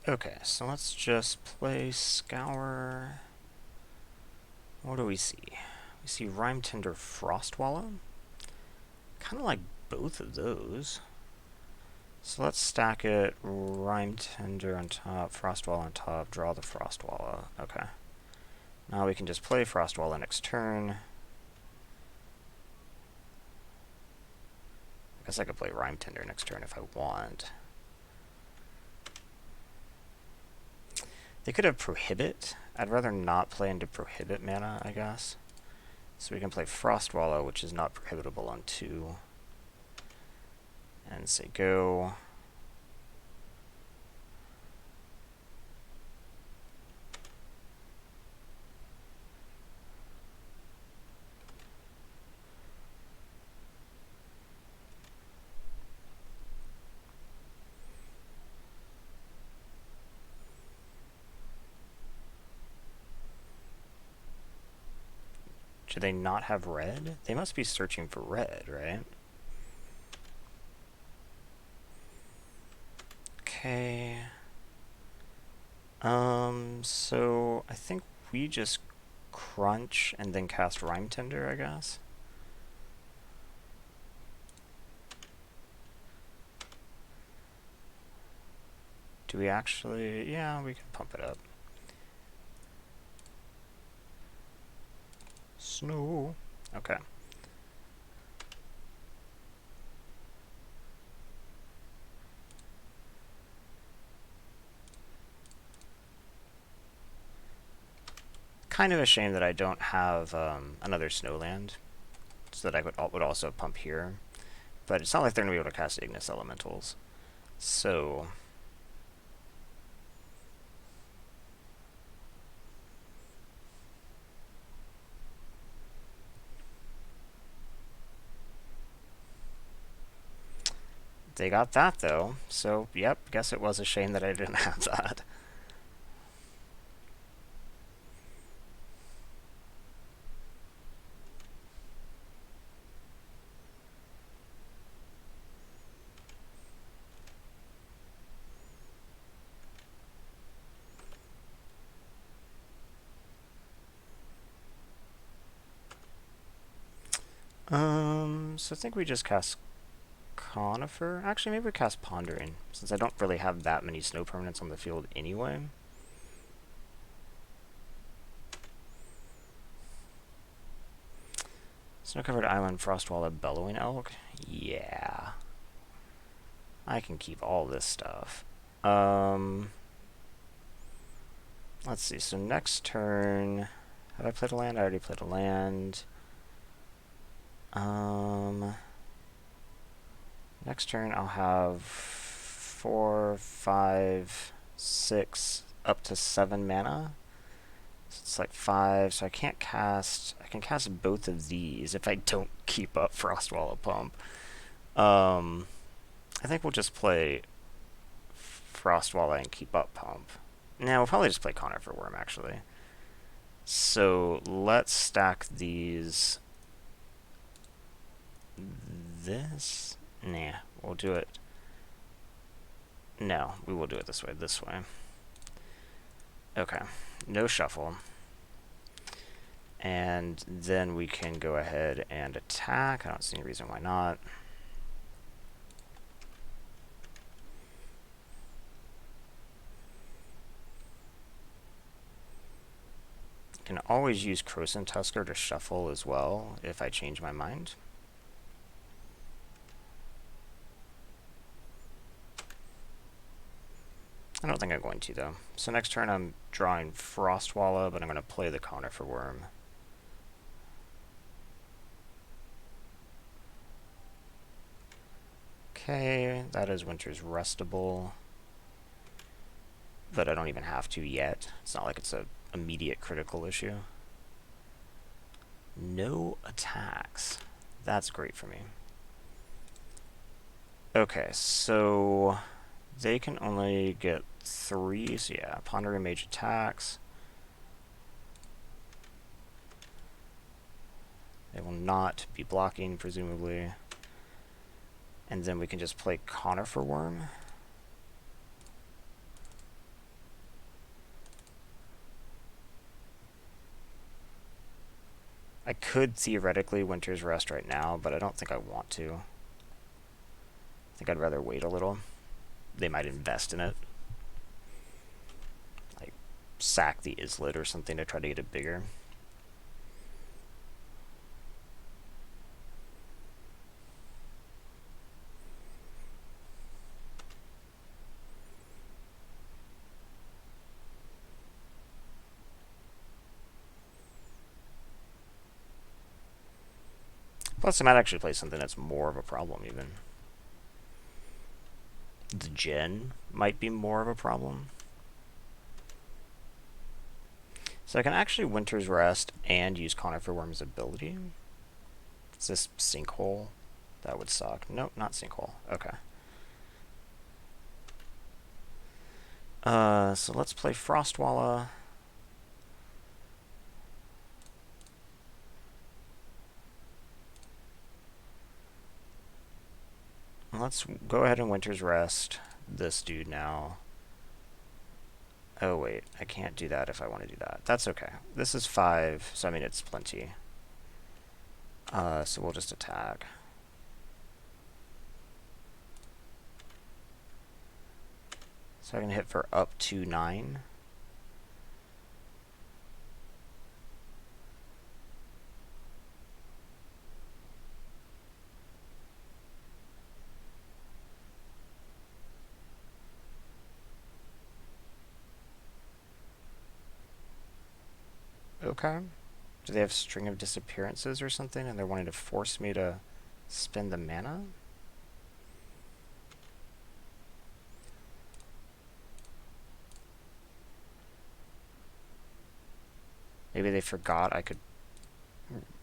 Okay, so let's just play Scour. What do we see? We see Rime Tender Frostwallow. Kind of like both of those. So let's stack it. Rime Tender on top, Frostwallow on top, draw the Frostwallow. Okay. Now we can just play Frostwallow next turn. I guess I could play Rime Tender next turn if I want. They could have Prohibit. I'd rather not play into Prohibit mana, I guess. So we can play Frostwallow, which is not prohibitable on 2. And say go. Do they not have red? They must be searching for red, right? Okay. So I think we just crunch and then cast Rime Tender, I guess. Do we actually? Yeah, we can pump it up. Snow. Okay. Kind of a shame that I don't have another Snowland, so that I would also pump here. But it's not like they're going to be able to cast Ignis Elementals. So they got that, though. So, yep, guess it was a shame that I didn't have that. So I think we just cast Conifer. Actually, maybe we cast Pondering, since I don't really have that many snow permanents on the field anyway. Snow-covered island, Frostwallow, Bellowing Elk. Yeah. I can keep all this stuff. Let's see. So next turn, have I played a land? I already played a land. Next turn I'll have 4, 5, 6, up to 7 mana. So it's like 5, so I can't cast... I can cast both of these if I don't keep up Frostwallow Pump. I think we'll just play Frostwallow and keep up Pump. Now we'll probably just play Conifer Worm, actually. So let's stack these... This? Nah, we'll do it. No, we will do it this way, Okay, no shuffle. And then we can go ahead and attack. I don't see any reason why not. Can always use Croson Tusker to shuffle as well if I change my mind. I don't think I'm going to, though. So next turn I'm drawing Frostwalla, but I'm going to play the Conifer Worm. Okay, that is Winter's Restable. But I don't even have to yet. It's not like it's an immediate critical issue. No attacks. That's great for me. Okay, so they can only get 3, so yeah, Pondering Mage attacks. They will not be blocking, presumably. And then we can just play Conifer Worm. I could theoretically Winter's Rest right now, but I don't think I want to. I think I'd rather wait a little. They might invest in it. Like, sack the Islet or something to try to get it bigger. Plus, I might actually play something that's more of a problem, even. The Gen might be more of a problem. So I can actually Winter's Rest and use Conifer Worm's ability. Is this Sinkhole? That would suck. Nope, not Sinkhole. Okay. So let's play Frostwalla. Let's go ahead and Winter's Rest this dude now. Oh wait, I can't do that if I want to do that. That's okay. This is 5, so I mean it's plenty. So we'll just attack. So I can hit for up to 9. Okay. Do they have String of Disappearances or something, and they're wanting to force me to spend the mana? Maybe they forgot I could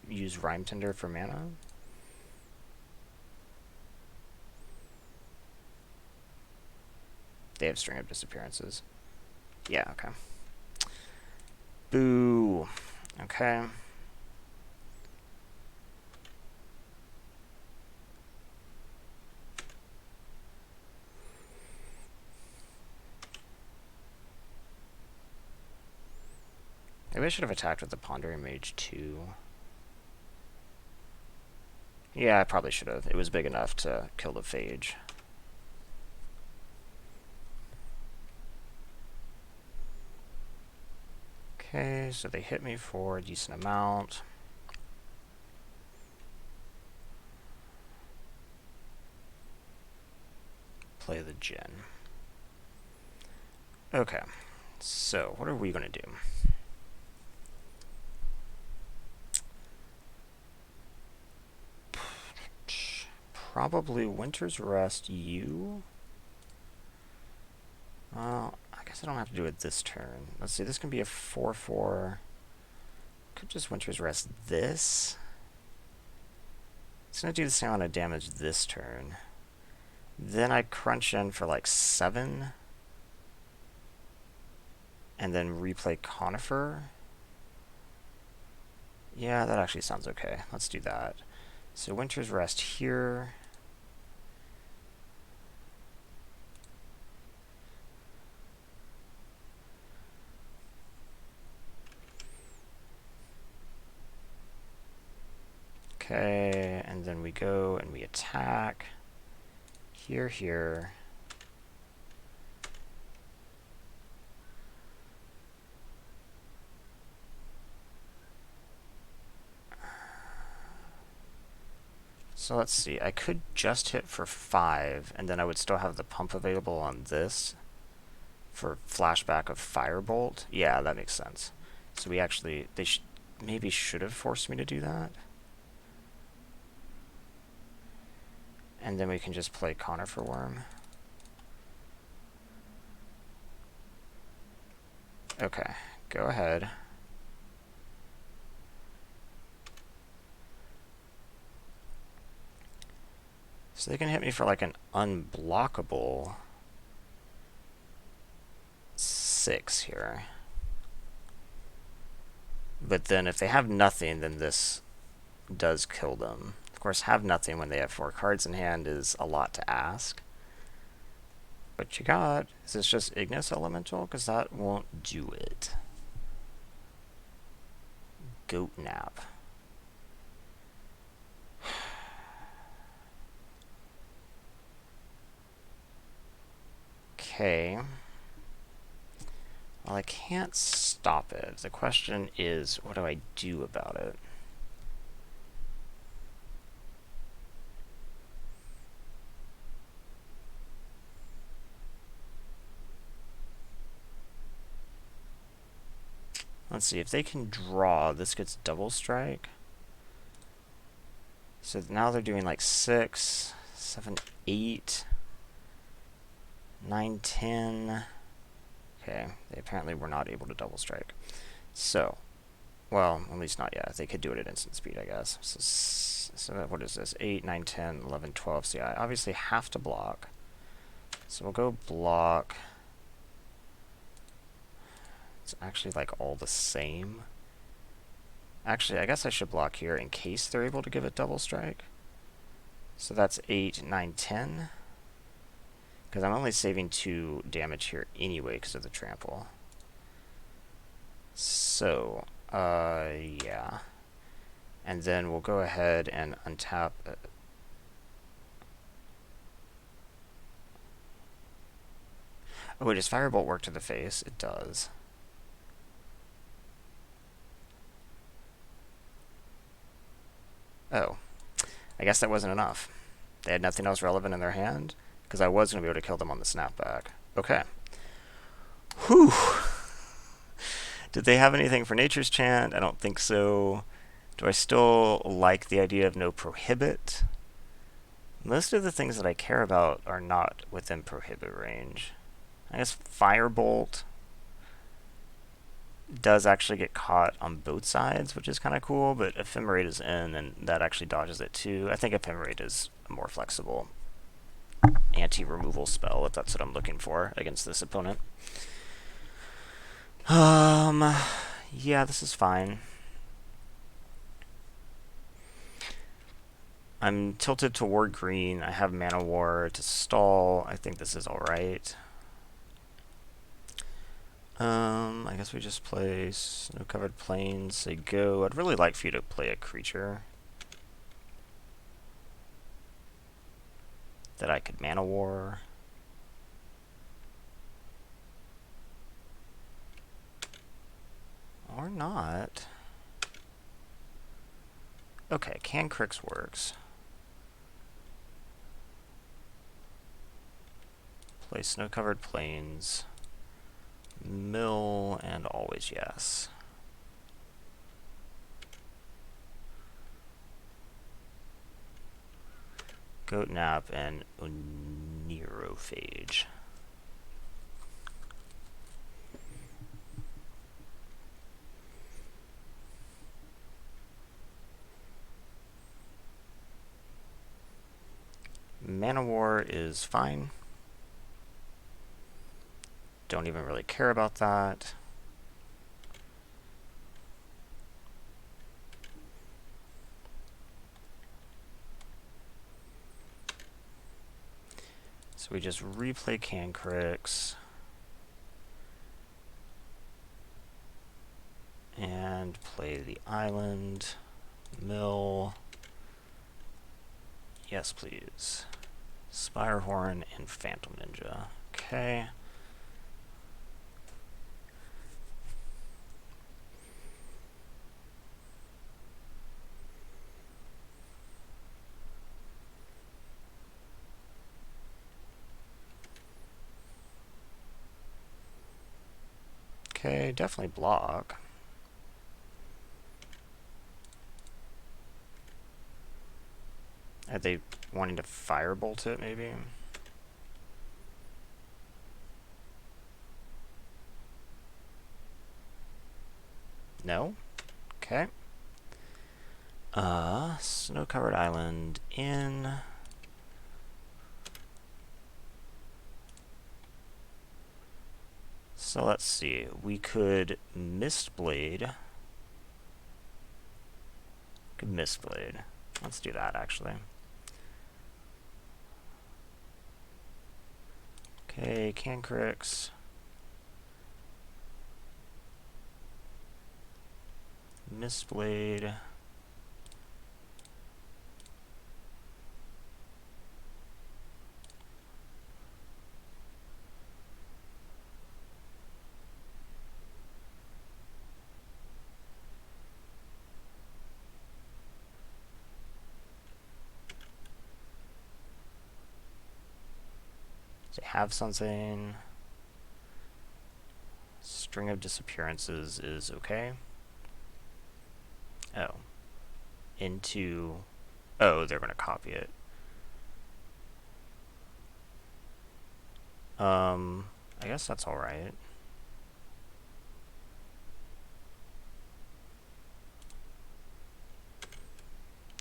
use Rhyme Tender for mana? They have String of Disappearances. Yeah, okay. Boo. Okay. Maybe I should have attacked with the Pondering Mage too. Yeah, I probably should have. It was big enough to kill the Phage. Okay, so they hit me for a decent amount. Play the Gen. Okay, so what are we going to do? Probably Winter's Rest you. Well, I guess I don't have to do it this turn. Let's see, this can be a 4/4. Could just Winter's Rest this. It's going to do the same amount of damage this turn. Then I crunch in for like 7. And then replay Conifer. Yeah, that actually sounds okay. Let's do that. So Winter's Rest here. Okay, and then we go and we attack. Here. So let's see, I could just hit for 5, and then I would still have the pump available on this for flashback of Firebolt. Yeah, that makes sense. So we actually, maybe should have forced me to do that. And then we can just play Conifer Worm. Okay, go ahead. So they can hit me for like an unblockable 6 here. But then if they have nothing, then this does kill them. Of course, have nothing when they have 4 cards in hand is a lot to ask. What you got? Is this just Ignis Elemental? Because that won't do it. Goat Nap. Okay. Well, I can't stop it. The question is, what do I do about it? Let's see, if they can draw, this gets double strike. So now they're doing like 6, 7, 8, 9, 10. Okay, they apparently were not able to double strike. So, well, at least not yet. They could do it at instant speed, I guess. So what is this? 8, 9, 10, 11, 12. So yeah, I obviously have to block. So we'll go block. It's actually like all the same. Actually, I guess I should block here in case they're able to give it double strike. So that's 8, 9, 10. Because I'm only saving 2 damage here anyway because of the trample. So, yeah. And then we'll go ahead and untap. Oh, wait, does Firebolt work to the face? It does. Oh. I guess that wasn't enough. They had nothing else relevant in their hand? Because I was going to be able to kill them on the snapback. Okay. Whew. Did they have anything for Nature's Chant? I don't think so. Do I still like the idea of no prohibit? Most of the things that I care about are not within prohibit range. I guess Firebolt does actually get caught on both sides, which is kind of cool, but Ephemerate is in, and that actually dodges it too. I think Ephemerate is a more flexible anti-removal spell, if that's what I'm looking for against this opponent. Yeah, this is fine. I'm tilted toward green. I have Mana War to stall. I think this is alright. I guess we just play Snow-Covered Plains. Say go. I'd really like for you to play a creature that I could Mana War. Or not. Okay, Cancrix works. Play Snow-Covered Plains. Mill, and always yes. Goat Nap and Onerophage. Mana War is fine. Don't even really care about that. So we just replay Cancrix. And play the island. Mill. Yes, please. Spirehorn and Phantom Ninja. Okay. Okay, definitely block. Are they wanting to firebolt it, maybe? No? Okay. Snow-covered island in. So let's see. We could Mistblade. Mistblade. Let's do that, actually. Okay, Cancrix. Mistblade. They have something. String of disappearances is okay. Oh. Into. Oh, they're going to copy it. I guess that's alright.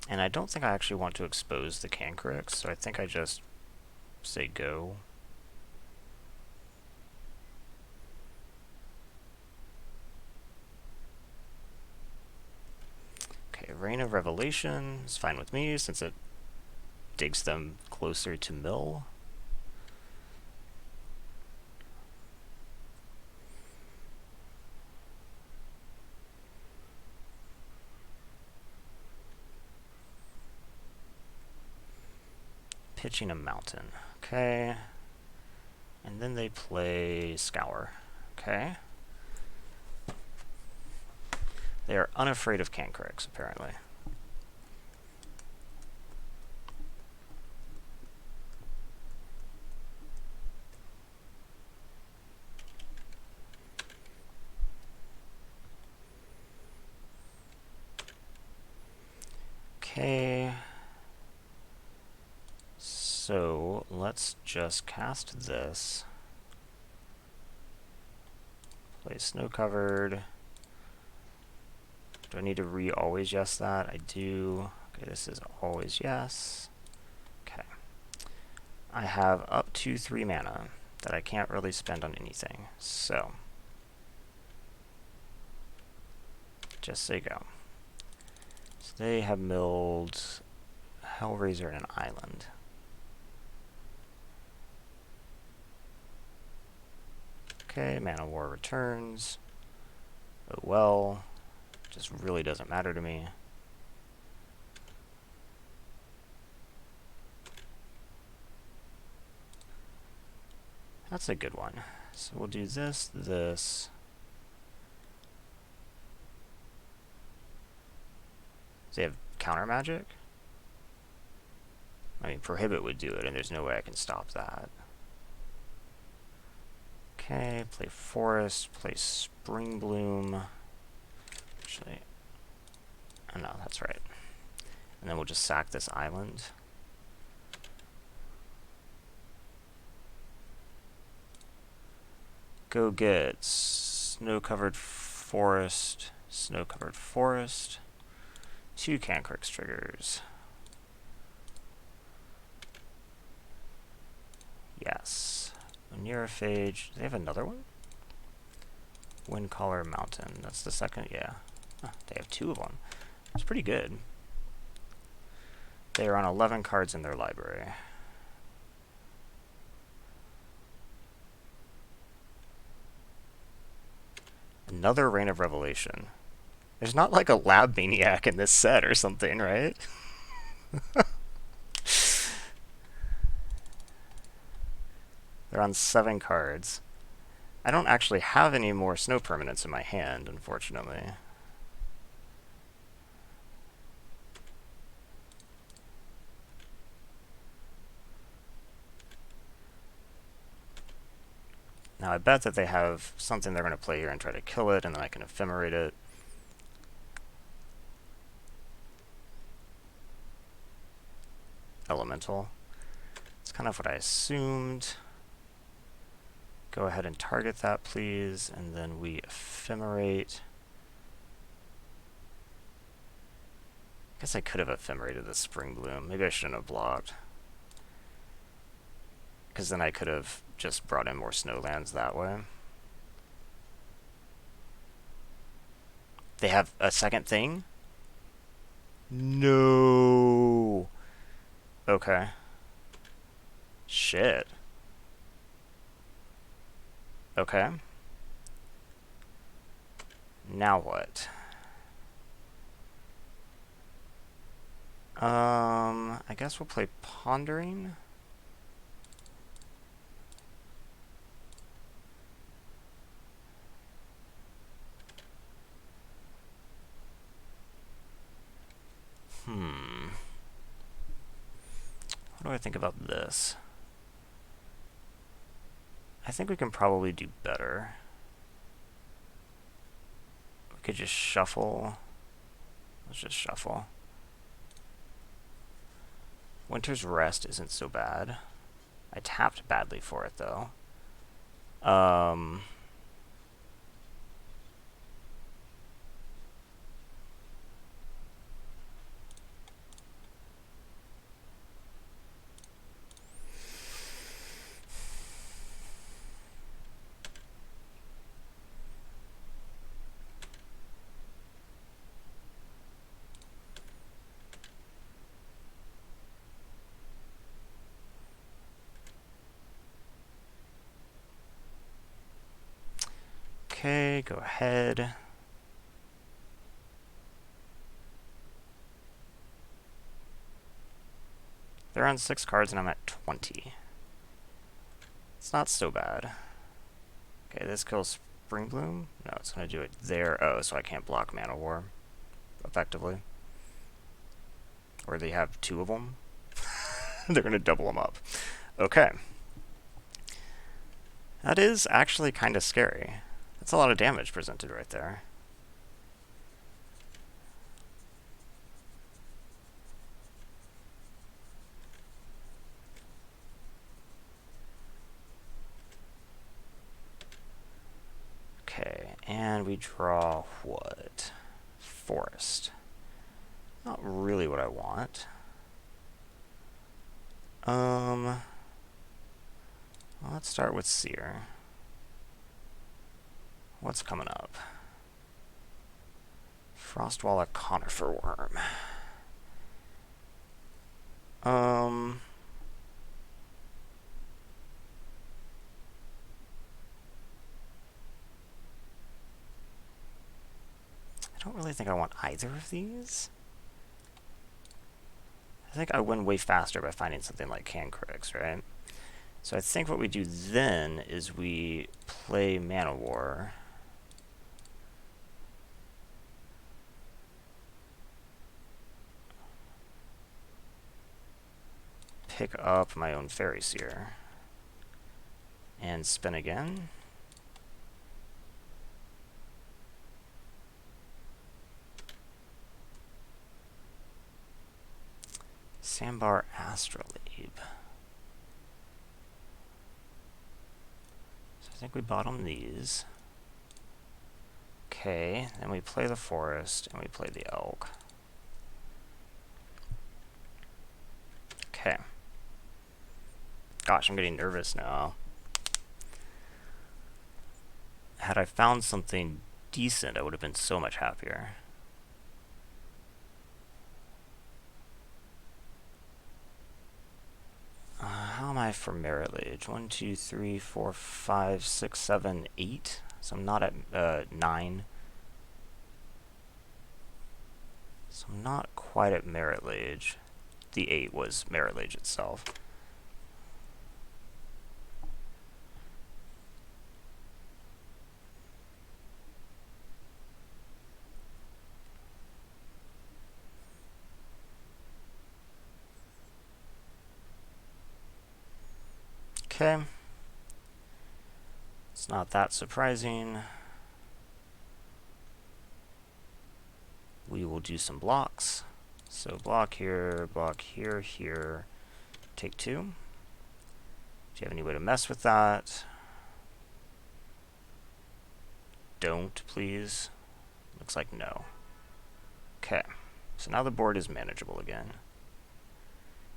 And I don't think I actually want to expose the Cancrix, so I think I just say go. Okay, Reign of Revelation is fine with me since it digs them closer to mill. Pitching a mountain. Okay. And then they play Scour. Okay. They are unafraid of Cancrix, apparently. Okay. So let's just cast this. Play Snow Covered. Do I need to always yes that? I do. Okay, this is always yes. Okay. I have up to 3 mana that I can't really spend on anything. So just say go. So they have milled Hellraiser and an island. Okay, Mana War returns. Oh well. Just really doesn't matter to me. That's a good one. So we'll do this, this. They have counter magic? I mean, Prohibit would do it, and there's no way I can stop that. Okay, play Forest, play Spring Bloom. Actually, oh no, that's right. And then we'll just sack this island. Go get Snow-Covered Forest, Snow-Covered Forest. 2 Cancrix triggers. Yes. Oniraphage. Do they have another one? Windcaller Mountain. That's the second, yeah. Huh, they have 2 of them. It's pretty good. They are on 11 cards in their library. Another Reign of Revelation. There's not like a Lab Maniac in this set or something, right? They're on 7 cards. I don't actually have any more snow permanents in my hand, unfortunately. Now I bet that they have something they're going to play here and try to kill it, and then I can ephemerate it. Elemental. It's kind of what I assumed. Go ahead and target that, please, and then we ephemerate. I guess I could have ephemerated the Spring Bloom. Maybe I shouldn't have blocked. Because then I could have just brought in more snowlands that way. They have a second thing? No. Okay. Shit. Okay. Now what? I guess we'll play Pondering. What do I think about this? I think we can probably do better. We could just shuffle. Let's just shuffle. Winter's Rest isn't so bad. I tapped badly for it, though. Okay, go ahead. They're on 6 cards and I'm at 20. It's not so bad. Okay, this kills Spring Bloom. No, it's going to do it there. Oh, so I can't block Mana War, effectively. Or they have 2 of them. They're going to double them up. Okay. That is actually kind of scary. That's a lot of damage presented right there. Okay, and we draw what? Forest. Not really what I want. Well, let's start with Seer. What's coming up? Frostwalla Conifer Worm. I don't really think I want either of these. I think I win way faster by finding something like Cancrix, right? So I think what we do then is we play Mana War. Pick up my own Fairy Seer. And spin again. Sandbar Astrolabe. So I think we bottom these. Okay, then we play the Forest and we play the Elk. Okay. Gosh, I'm getting nervous now. Had I found something decent, I would have been so much happier. How am I for Marit Lage? 1, 2, 3, 4, 5, 6, 7, 8. So I'm not at 9. So I'm not quite at Marit Lage. The 8 was Marit Lage itself. Okay. It's not that surprising. We will do some blocks. So block here, here. Take 2. Do you have any way to mess with that? Don't, please. Looks like no. Okay. So now the board is manageable again.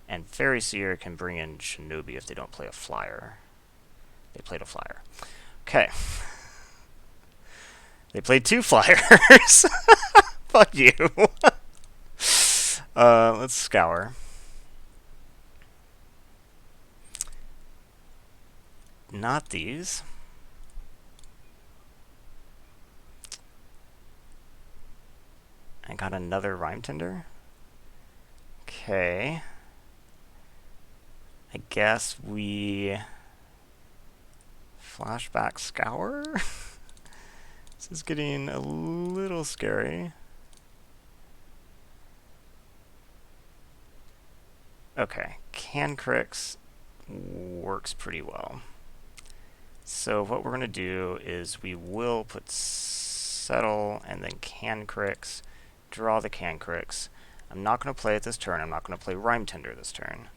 And Fairy Seer can bring in Shinobi if they don't play a flyer. They played a flyer. Okay. They played 2 flyers. Fuck you. Let's scour. Not these. I got another Rhyme Tender. Okay. I guess we flashback scour. This is getting a little scary. Okay, Cancrix works pretty well. So what we're going to do is we will put Settle and then Cancrix, draw the Cancrix. I'm not going to play it this turn. I'm not going to play Rhyme Tender this turn.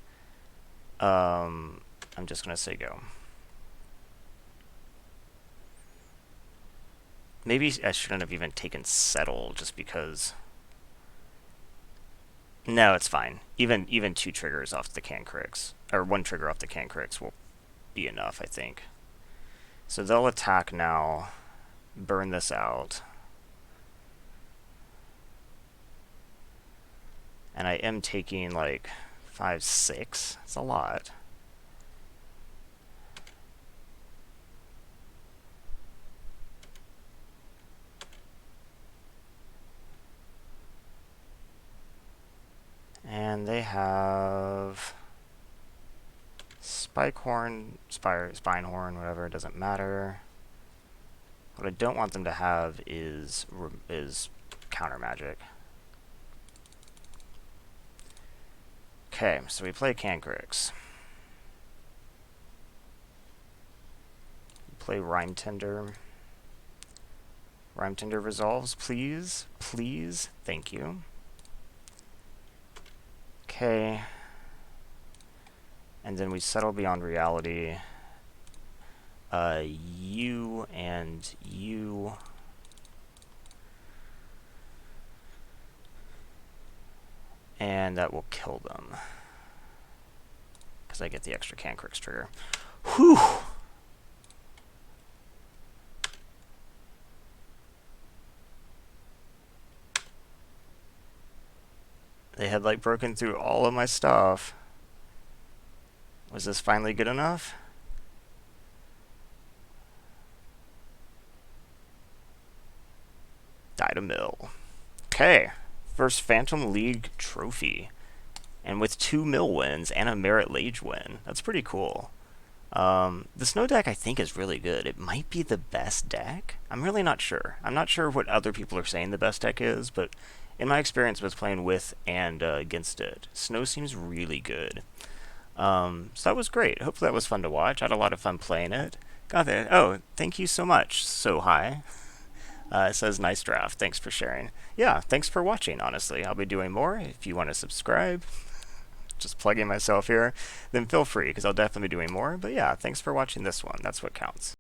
I'm just going to say go. Maybe I shouldn't have even taken Settle just because... No, it's fine. Even 2 triggers off the Cancrix, or 1 trigger off the Cancrix will be enough, I think. So they'll attack now, burn this out. And I am taking like 5, 6. It's a lot. And they have Spinehorn, whatever, it doesn't matter. What I don't want them to have is counter magic. Okay, so we play Cancrix. We play Rhyme Tender. Rhyme Tender resolves, please. Please. Thank you. Okay. And then we settle beyond reality. You and you. And that will kill them. Because I get the extra Cancrix trigger. Whew! They had like broken through all of my stuff. Was this finally good enough? Died a mill. Okay. First Phantom League trophy. And with 2 mill wins and a Marit Lage win. That's pretty cool. The Snow deck I think is really good. It might be the best deck. I'm really not sure. I'm not sure what other people are saying the best deck is, but in my experience with playing with and against it, Snow seems really good. So that was great. Hopefully that was fun to watch. I had a lot of fun playing it. Got it. Oh, thank you so much, So High. It says, nice draft. Thanks for sharing. Yeah, thanks for watching, honestly. I'll be doing more. If you want to subscribe, just plugging myself here, then feel free, because I'll definitely be doing more. But yeah, thanks for watching this one. That's what counts.